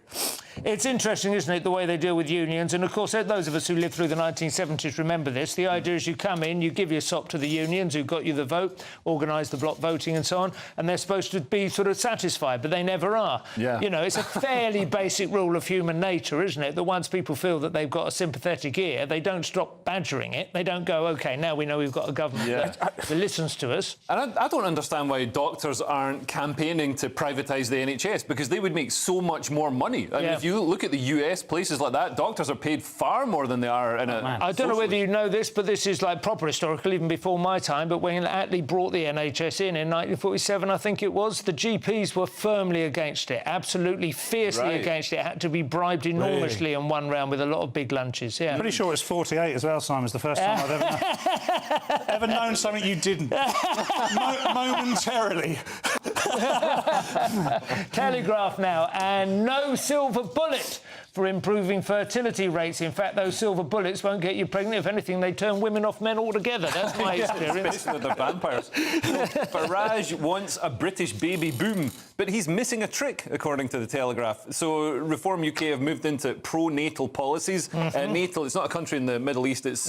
It's interesting, isn't it, the way they deal with unions? And, of course, those of us who lived through the 1970s remember this. The idea is you come in, you give your sop to the unions who got you the vote, organise the block voting and so on, and they're supposed to be sort of satisfied, but they never are. Yeah. You know, it's a fairly basic rule of human nature, isn't it, that once people feel that they've got a sympathetic ear, they don't stop badgering it. They don't go, OK, now we know we've got a government that listens to us. And I don't understand why doctors aren't campaigning to privatise the NHS, because they would make so much more money. I mean, if you look at the US, places like that, doctors are paid far more than they are in I don't know whether you know this, but this is like proper historical, even before my time, but when Attlee brought the NHS in 1947, I think it was, the GPs were firmly against it, absolutely fiercely against it. It had to be bribed enormously and won round with a lot of big lunches, I'm pretty sure it's 48 as well, Simon. It's the first time I've ever known something you didn't. Momentarily. Telegraph now, and no silver bullet for improving fertility rates. In fact, those silver bullets won't get you pregnant. If anything, they turn women off men altogether. That's my experience. Especially with their vampires. Farage wants a British baby boom, but he's missing a trick, according to the Telegraph. So Reform UK have moved into pro-natal policies. Natal, it's not a country in the Middle East. It's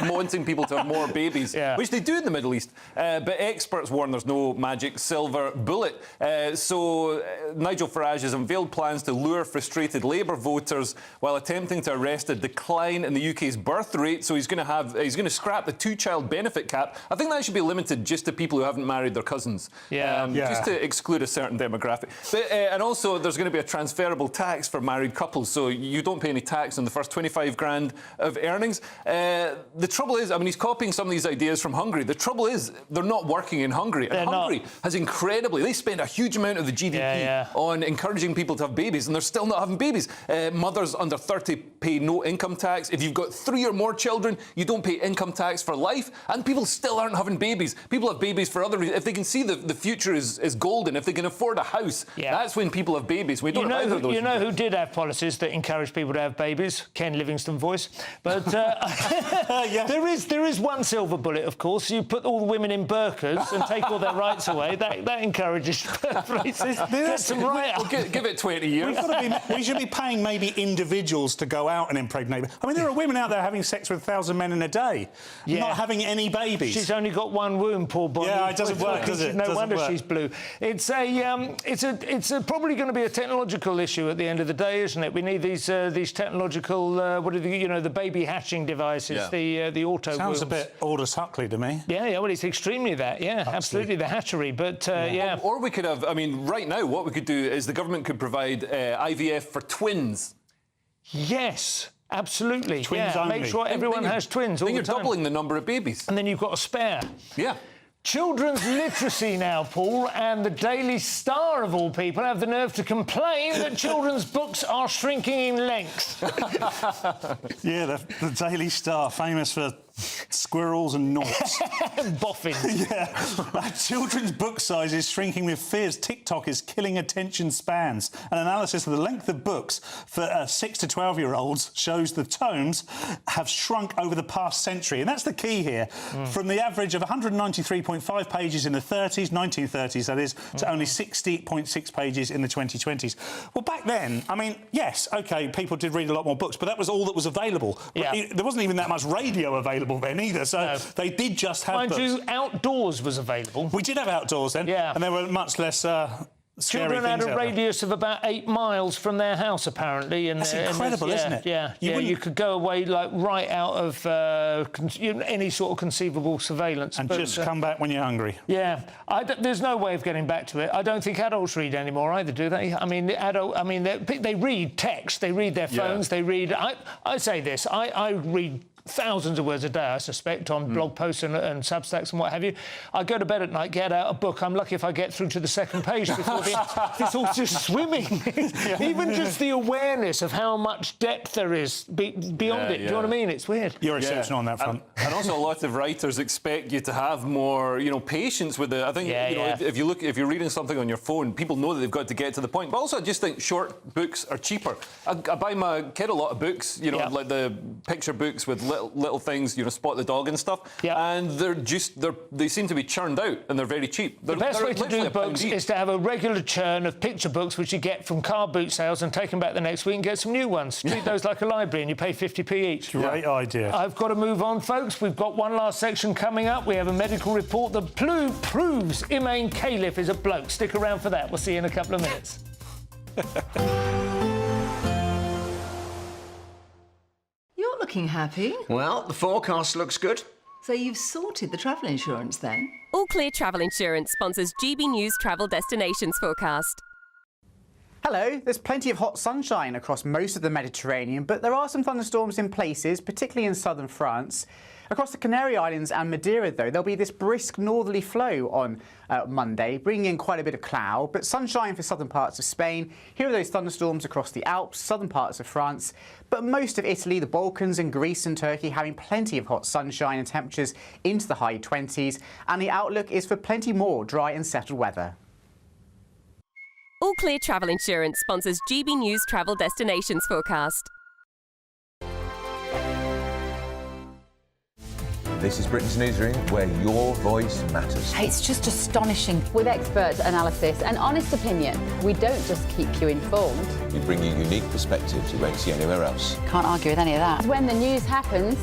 wanting people to have more babies, which they do in the Middle East. But experts warn there's no magic silver bullet. So Nigel Farage has unveiled plans to lure frustrated Labour voters while attempting to arrest a decline in the UK's birth rate. So he's going to scrap the 2-child benefit cap. I think that should be limited just to people who haven't married their cousins. Just to exclude a certain demographic. But, and also, there's going to be a transferable tax for married couples, so you don't pay any tax on the first 25 grand of earnings. The trouble is, I mean, he's copying some of these ideas from Hungary. The trouble is, they're not working in Hungary. And Hungary has they spend a huge amount of the GDP on encouraging people to have babies, and they're still not having babies. Mothers under 30 pay no income tax. If you've got 3 or more children, you don't pay income tax for life, and people still aren't having babies. People have babies for other reasons. If they can see the future is golden, if they can afford a house, that's when people have babies. We don't have either of those. You know who did have policies that encouraged people to have babies? Ken Livingstone voice. But there is one silver bullet, of course. You put all the women in burqas and take all their rights away. That encourages places. Gets them right up. Give it 20 years. We should be paying maybe individuals to go out and impregnate. I mean, there are women out there having sex with 1,000 men in a day, not having any babies. She's only got one womb, poor Bonnie. Yeah, it doesn't work, does it? No wonder she's blue. It's probably going to be a technological issue at the end of the day, isn't it? We need these technological, the baby hatching devices, the auto. Sounds a bit Aldous Huxley to me. Yeah. Well, it's extremely that. Yeah, absolutely the hatchery. But or we could have. I mean, right now, what we could do is the government could provide IVF for twins. Yes. Absolutely. Twins only. Make sure everyone has twins all the time. Then you're doubling the number of babies. And then you've got a spare. Yeah. Children's literacy now, Paul, and the Daily Star, of all people, have the nerve to complain that children's books are shrinking in length. The Daily Star, famous for squirrels and noughts. Boffins. Children's book size is shrinking with fears TikTok is killing attention spans. An analysis of the length of books for 6 to 12-year-olds shows the tomes have shrunk over the past century. And that's the key here. From the average of 193.5 pages in the 1930s, that is, to only 60.6 pages in the 2020s. Well, back then, I mean, yes, OK, people did read a lot more books, but that was all that was available. There wasn't even that much radio available then either, so they did just have Mind books. you, outdoors was available. We did have outdoors then, and there were much less Children had a radius of about 8 miles from their house, apparently. That's incredible, isn't it? You could go away like right out of any sort of conceivable surveillance. And just come back when you're hungry. Yeah. There's no way of getting back to it. I don't think adults read anymore either, do they? I mean, they read text, they read their phones, they read... I say this, I read thousands of words a day, I suspect, on blog posts and Substacks and what have you. I go to bed at night, get out a book. I'm lucky if I get through to the second page before it's all just swimming. Even just the awareness of how much depth there is beyond it. Do you know what I mean? It's weird. You're exceptional on that front. And also, a lot of writers expect you to have more, patience with it. I think, if you're reading something on your phone, people know that they've got to get to the point. But also, I just think short books are cheaper. I buy my kid a lot of books, like the picture books with little things, Spot the Dog and stuff. And they seem to be churned out, and they're very cheap. The best way to do books is to have a regular churn of picture books, which you get from car boot sales, and take them back the next week and get some new ones. Treat those like a library, and you pay 50p each. Great idea. I've got to move on, folks. We've got one last section coming up. We have a medical report that proves Imane Caliph is a bloke. Stick around for that. We'll see you in a couple of minutes. You're looking happy. Well, the forecast looks good. So you've sorted the travel insurance then? All Clear Travel Insurance sponsors GB News Travel Destinations Forecast. Hello, there's plenty of hot sunshine across most of the Mediterranean, but there are some thunderstorms in places, particularly in southern France. Across the Canary Islands and Madeira, though, there'll be this brisk northerly flow on Monday, bringing in quite a bit of cloud, but sunshine for southern parts of Spain. Here are those thunderstorms across the Alps, southern parts of France, but most of Italy, the Balkans and Greece and Turkey having plenty of hot sunshine and temperatures into the high 20s, and the outlook is for plenty more dry and settled weather. All Clear Travel Insurance sponsors GB News Travel Destinations Forecast. This is Britain's Newsroom, where your voice matters. It's just astonishing. With expert analysis and honest opinion, we don't just keep you informed. We bring you unique perspectives you won't see anywhere else. Can't argue with any of that. When the news happens,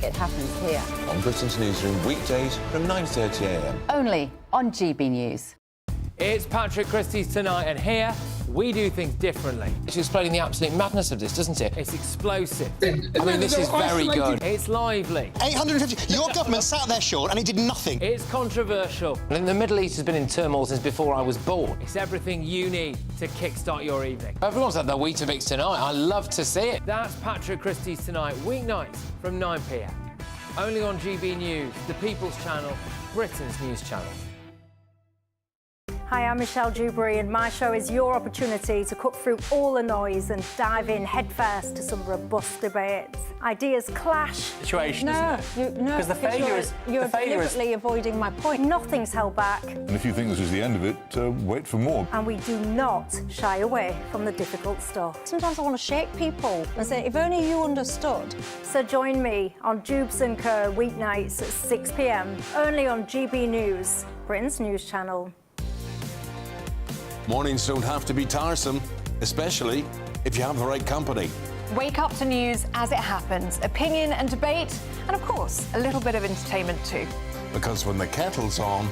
it happens here. On Britain's Newsroom, weekdays from 9:30 a.m. Only on GB News. It's Patrick Christie's Tonight, and here we do things differently. It's explaining the absolute madness of this, doesn't it? It's explosive. I mean, this is very good. It's lively. 850. Your government sat there short and it did nothing. It's controversial. And the Middle East has been in turmoil since before I was born. It's everything you need to kickstart your evening. Everyone's had their Weetabix tonight. I love to see it. That's Patrick Christie's Tonight, weeknights from 9 p.m. Only on GB News, the People's Channel, Britain's news channel. Hi, I'm Michelle Dewberry, and my show is your opportunity to cut through all the noise and dive in headfirst to some robust debates. Ideas clash. Situation, isn't it? No, because the failure is you're deliberately avoiding my point. Nothing's held back, And if you think this is the end of it, wait for more. and we do not shy away from the difficult stuff. Sometimes I want to shake people and say, if only you understood. So join me on Jubes & Co. weeknights at 6 p.m. only on GB News, Britain's news channel. Mornings don't have to be tiresome, especially if you have the right company. Wake up to news as it happens, opinion and debate, and of course, a little bit of entertainment too. Because when the kettle's on,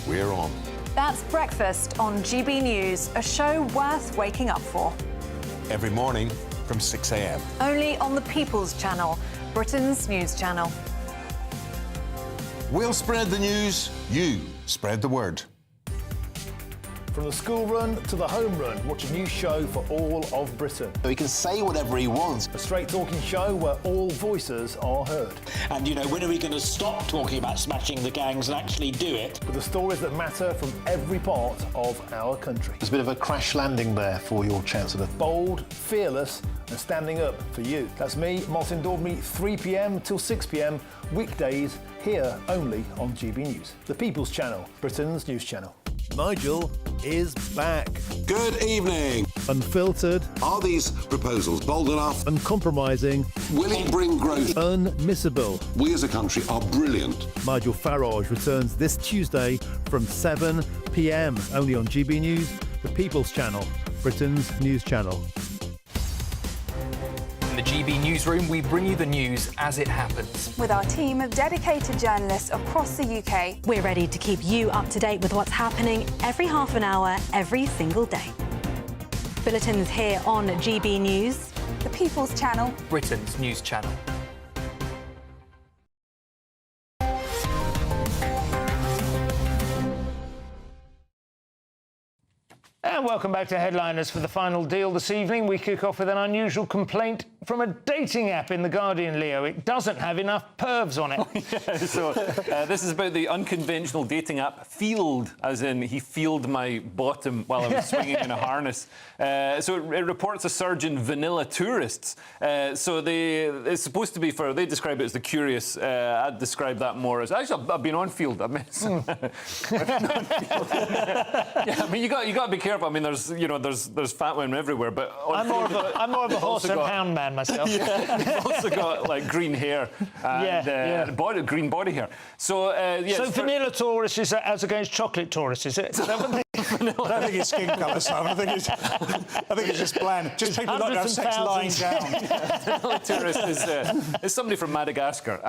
we're on. That's Breakfast on GB News, a show worth waking up for. Every morning from 6 a.m. Only on the People's Channel, Britain's news channel. We'll spread the news, you spread the word. From the school run to the home run, watch a new show for all of Britain. So he can say whatever he wants. A straight-talking show where all voices are heard. And, when are we going to stop talking about smashing the gangs and actually do it? With the stories that matter from every part of our country. There's a bit of a crash landing there for your Chancellor. Bold, fearless and standing up for you. That's me, Martin Daubney, 3 p.m. till 6 p.m, weekdays, here only on GB News. The People's Channel, Britain's news channel. Nigel is back. Good evening. Unfiltered. Are these proposals bold enough? Uncompromising. Will it bring growth? Unmissable. We as a country are brilliant. Nigel Farage returns this Tuesday from 7 p.m. only on GB News, the People's Channel, Britain's news channel. In the GB Newsroom, we bring you the news as it happens. With our team of dedicated journalists across the UK, we're ready to keep you up to date with what's happening every half an hour, every single day. Bulletins here on GB News, the People's Channel, Britain's news channel. And welcome back to Headliners for the final deal this evening. We kick off with an unusual complaint from a dating app in The Guardian, Leo. It doesn't have enough pervs on it. This is about the unconventional dating app Field, as in he feeled my bottom while I was swinging in a harness. So it reports a surge in vanilla tourists. It's supposed to be for, they describe it as the curious. I'd describe that more as, actually, I've been on Field. I've been on Field. Yeah, I mean, you got to be careful. I mean, there's fat women everywhere, but I'm more of a horse and hound man myself. You've also got like green hair and green body hair. So so vanilla tourists is as against chocolate tourists, is it? I don't think it's skin colour, Simon. I think it's just bland. Just people not to have sex lying down. Vanilla tourist is somebody from Madagascar.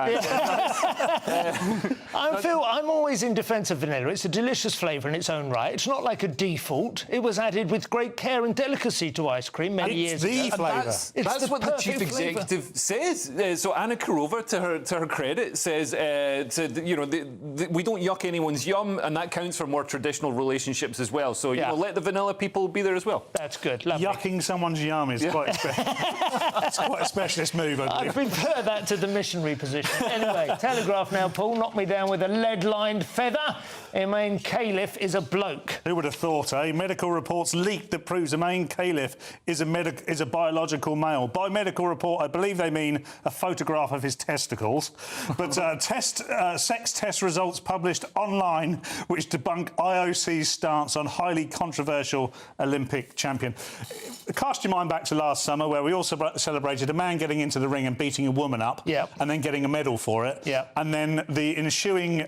I'm always in defence of vanilla. It's a delicious flavour in its own right. It's not like a default. It was added with great care and delicacy to ice cream many years ago. It's the flavour. That's what the chief executive says. So Anna Karova, to her credit, says we don't yuck anyone's yum, and that counts for more traditional relationships as well. So let the vanilla people be there as well. That's good. Lovely. Yucking someone's yum is quite it's quite a specialist move, I believe. I prefer that to the missionary position. Anyway, Telegraph now, Paul. Knock me down with a lead-lined feather. Emain Caliph is a bloke. Who would have thought, eh? Medical reports leaked that proves Emain Caliph is a biological male. By medical report, I believe they mean a photograph of his testicles. But sex test results published online, which debunk IOC's stance on highly controversial Olympic champion. Cast your mind back to last summer, where we also celebrated a man getting into the ring and beating a woman up, and then getting a medal for it. And then the ensuing,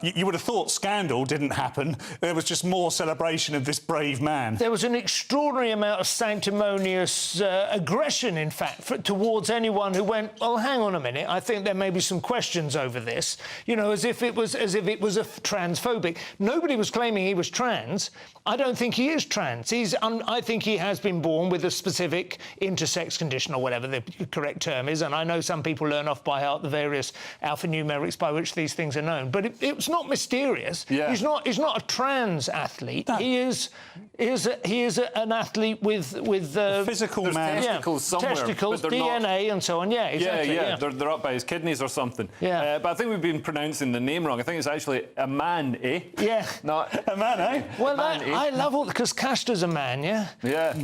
you would have thought, scandal didn't happen. There was just more celebration of this brave man. There was an extraordinary amount of sanctimonious aggression, in fact, towards anyone who went, well, hang on a minute, I think there may be some questions over this. You know, as if it was a transphobic. Nobody was claiming he was trans. I don't think he is trans. I think he has been born with a specific intersex condition, or whatever the correct term is, and I know some people learn off by heart the various alphanumerics by which these things are known, but it's not mysterious. He's not a trans athlete. No. He is an athlete with physical man. Testicles somewhere, testicles, DNA, not... and so on. Yeah, exactly. They're up by his kidneys or something. But I think we've been pronouncing the name wrong. I think it's actually a man, eh? Yeah. Not a man, eh? Well, I love all, because Caster's a man, yeah? Yeah. I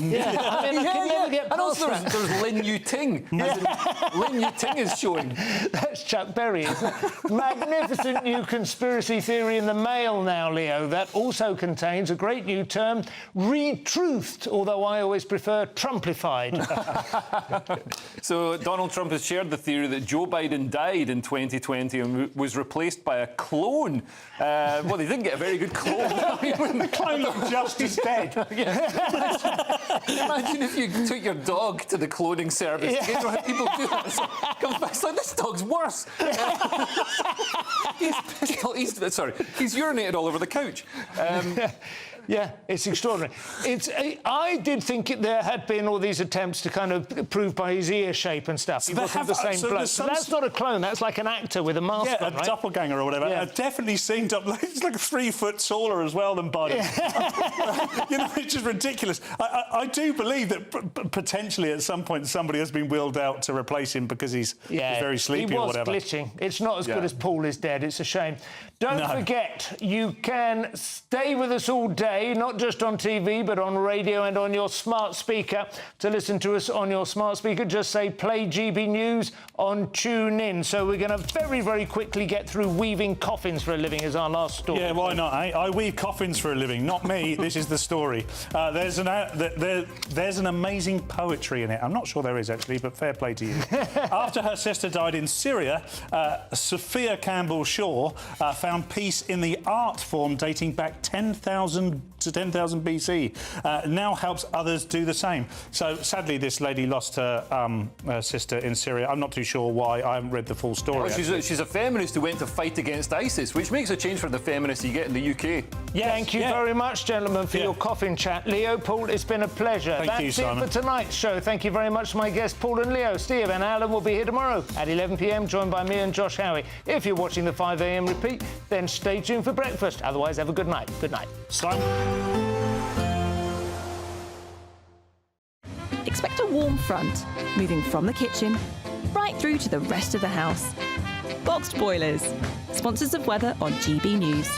mean, I can never get past and also that. there's Lin Yu Ting. Lin Yu Ting is showing. That's Chuck Berry, isn't it? Magnificent new conspiracy theory in the Mail now, Leo, that also contains a great new term, re-truthed, although I always prefer Trumplified. So Donald Trump has shared the theory that Joe Biden died in 2020 and was replaced by a clone. Well, they didn't get a very good clone. The clone looked just as dead. Imagine if you took your dog to the cloning service. You know how people do that? It's like, this dog's worse. He's urinated all over the couch. Yeah, it's extraordinary. I did think there had been all these attempts to kind of prove by his ear shape and stuff. He wasn't the same bloke. So that's not a clone. That's like an actor with a mask on, a doppelganger or whatever. I've definitely seen he's like 3 foot taller as well than Biden. You know, it's just ridiculous. I do believe that potentially at some point somebody has been wheeled out to replace him because he's very sleepy or whatever. He was glitching. It's not as good as Paul is dead. It's a shame. Don't forget, you can stay with us all day, not just on TV, but on radio and on your smart speaker. To listen to us on your smart speaker, just say play GB News on TuneIn. So we're going to very, very quickly get through weaving coffins for a living as our last story. Yeah, why not, eh? I weave coffins for a living, not me. This is the story. There's an amazing poetry in it. I'm not sure there is, actually, but fair play to you. After her sister died in Syria, Sophia Campbell-Shaw found peace in the art form dating back 10,000 BC. Now helps others do the same. So sadly, this lady lost her sister in Syria. I'm not too sure why. I haven't read the full story. Well, she's a feminist who went to fight against ISIS, which makes a change for the feminists you get in the UK. Yes, Thank you very much, gentlemen, for your coffin chat. Leo, Paul, it's been a pleasure. Thank you, Simon. That's it for tonight's show. Thank you very much to my guests, Paul and Leo. Steve and Alan will be here tomorrow at 11 p.m, joined by me and Josh Howie. If you're watching the 5 a.m. repeat, then stay tuned for breakfast. Otherwise, have a good night. Good night. Simon. Expect a warm front, moving from the kitchen right through to the rest of the house. Boxed boilers, sponsors of weather on GB News.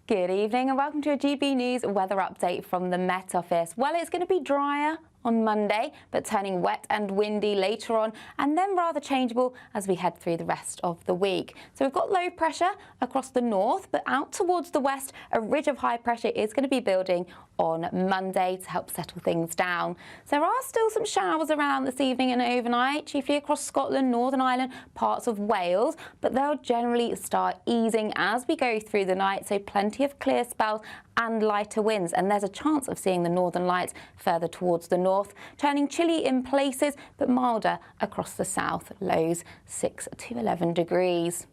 Good evening and welcome to a GB News weather update from the Met Office. Well, it's going to be drier on Monday, but turning wet and windy later on, and then rather changeable as we head through the rest of the week. So we've got low pressure across the north, but out towards the west, a ridge of high pressure is going to be building on Monday to help settle things down. So there are still some showers around this evening and overnight, chiefly across Scotland, Northern Ireland, parts of Wales, but they'll generally start easing as we go through the night, so plenty of clear spells and lighter winds, and there's a chance of seeing the northern lights further towards the north, turning chilly in places but milder across the south, lows 6 to 11 degrees.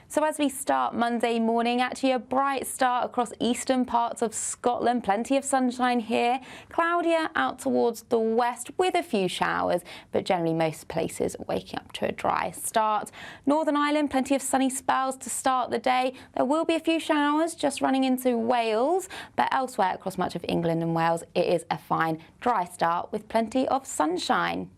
So as we start Monday morning, actually a bright start across eastern parts of Scotland, plenty of sunshine here, cloudier out towards the west with a few showers, but generally most places waking up to a dry start. Northern Ireland, plenty of sunny spells to start the day. There will be a few showers just running into Wales, but elsewhere across much of England and Wales, it is a fine dry start with plenty of sunshine.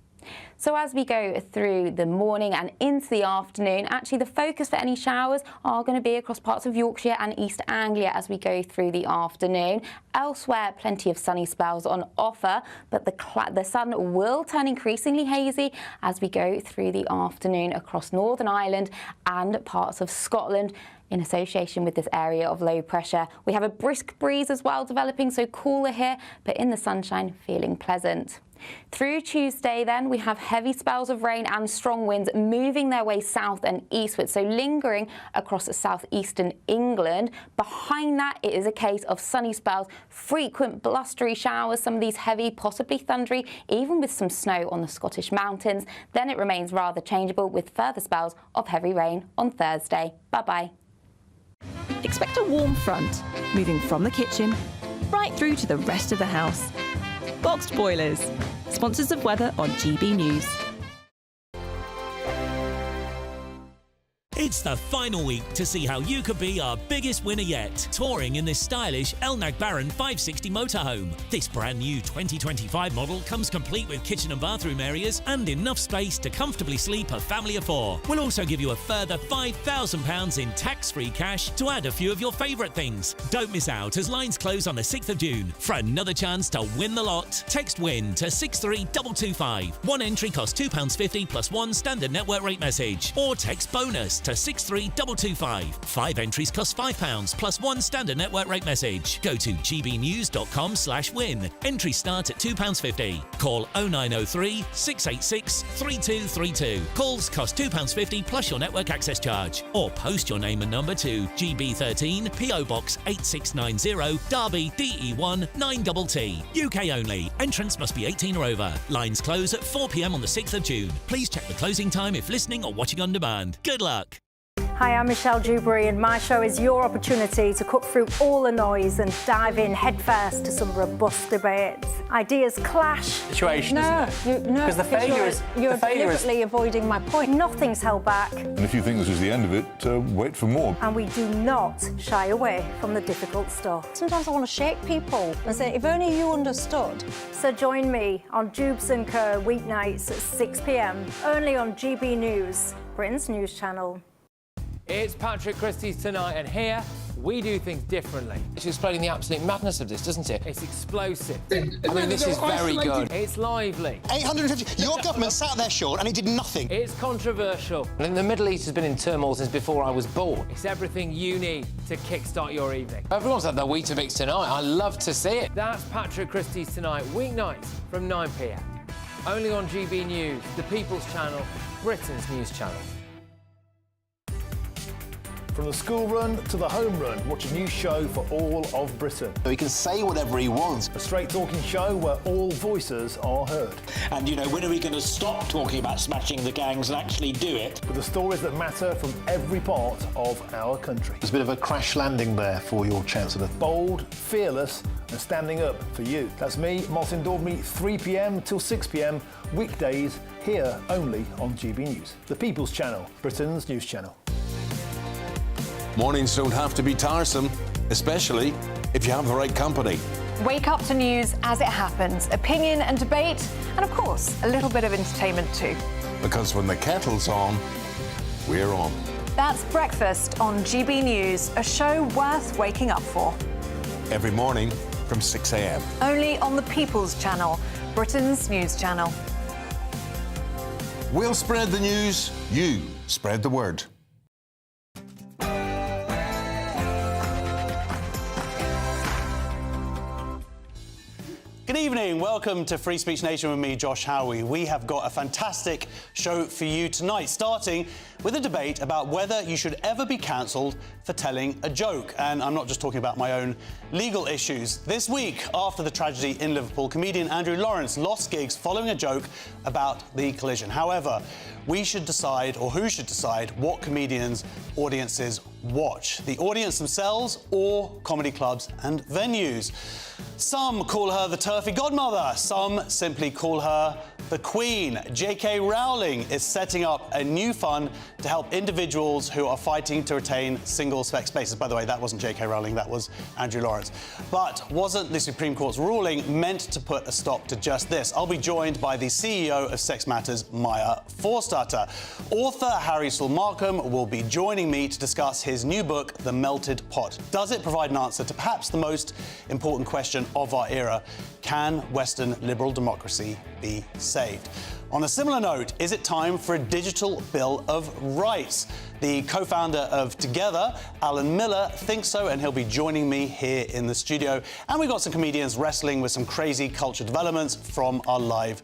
So as we go through the morning and into the afternoon, actually the focus for any showers are going to be across parts of Yorkshire and East Anglia as we go through the afternoon. Elsewhere, plenty of sunny spells on offer, but the sun will turn increasingly hazy as we go through the afternoon across Northern Ireland and parts of Scotland, in association with this area of low pressure. We have a brisk breeze as well developing, so cooler here, but in the sunshine feeling pleasant. Through Tuesday then, we have heavy spells of rain and strong winds moving their way south and eastward, so lingering across southeastern England. Behind that, it is a case of sunny spells, frequent blustery showers, some of these heavy, possibly thundery, even with some snow on the Scottish mountains. Then it remains rather changeable with further spells of heavy rain on Thursday. Bye-bye. Expect a warm front, moving from the kitchen right through to the rest of the house. Boxed boilers, sponsors of weather on GB News. It's the final week to see how you could be our biggest winner yet, touring in this stylish Elnag Baron 560 motorhome. This brand new 2025 model comes complete with kitchen and bathroom areas and enough space to comfortably sleep a family of 4. We'll also give you a further £5,000 in tax-free cash to add a few of your favourite things. Don't miss out as lines close on the 6th of June. For another chance to win the lot, text WIN to 63225. One entry costs £2.50 plus one standard network rate message, or text BONUS to 63225. 5 entries cost £5 plus one standard network rate message. Go to gbnews.com/win. Entries start at £2.50. Call 0903 686 3232. Calls cost £2.50 plus your network access charge. Or post your name and number to GB13 PO Box 8690 Derby DE1 9TT. UK only. Entrance must be 18 or over. Lines close at 4 p.m. on the 6th of June. Please check the closing time if listening or watching on demand. Good luck. Hi, I'm Michelle Dewberry, and my show is your opportunity to cut through all the noise and dive in headfirst to some robust debates. Ideas clash. Situation, isn't it? Because the failure is... You're deliberately avoiding my point. Nothing's held back. And if you think this is the end of it, wait for more. And we do not shy away from the difficult stuff. Sometimes I want to shake people and say, if only you understood. So join me on Jubes & Co weeknights at 6 p.m, only on GB News, Britain's news channel. It's Patrick Christie's Tonight, and here we do things differently. It's explaining the absolute madness of this, doesn't it? It's explosive. I mean, this is very good. It's lively. 850. Your government sat there, Sean, and it did nothing. It's controversial. And the Middle East has been in turmoil since before I was born. It's everything you need to kickstart your evening. Everyone's had their Weetabix tonight. I love to see it. That's Patrick Christie's Tonight, weeknights from 9 p.m. Only on GB News, the People's Channel, Britain's news channel. From the school run to the home run, watch a new show for all of Britain. So he can say whatever he wants. A straight-talking show where all voices are heard. And, you know, when are we going to stop talking about smashing the gangs and actually do it? With the stories that matter from every part of our country. There's a bit of a crash landing there for your Chancellor. Bold, fearless and standing up for you. That's me, Martin Daubney, 3 p.m. till 6 p.m, weekdays, here only on GB News. The People's Channel, Britain's news channel. Mornings don't have to be tiresome, especially if you have the right company. Wake up to news as it happens, opinion and debate, and of course, a little bit of entertainment too. Because when the kettle's on, we're on. That's Breakfast on GB News, a show worth waking up for. Every morning from 6 a.m. Only on the People's Channel, Britain's news channel. We'll spread the news, you spread the word. Good evening, welcome to Free Speech Nation with me, Josh Howie. We have got a fantastic show for you tonight, starting with a debate about whether you should ever be cancelled for telling a joke. And I'm not just talking about my own legal issues. This week, after the tragedy in Liverpool, comedian Andrew Lawrence lost gigs following a joke about the collision. However, we should decide, or who should decide, what comedians audiences watch. The audience themselves or comedy clubs and venues. Some call her the turfy godmother, some simply call her the Queen. J.K. Rowling is setting up a new fund to help individuals who are fighting to retain single-sex spaces. By the way, that wasn't J.K. Rowling, that was Andrew Lawrence. But wasn't the Supreme Court's ruling meant to put a stop to just this? I'll be joined by the CEO of Sex Matters, Maya Forstater. Author Harry Saul Markham will be joining me to discuss his new book, The Melted Pot. Does it provide an answer to perhaps the most important question of our era? Can Western liberal democracy be saved? On a similar note, is it time for a digital Bill of Rights? The co-founder of Together, Alan Miller, thinks so, and he'll be joining me here in the studio. And we've got some comedians wrestling with some crazy culture developments from our live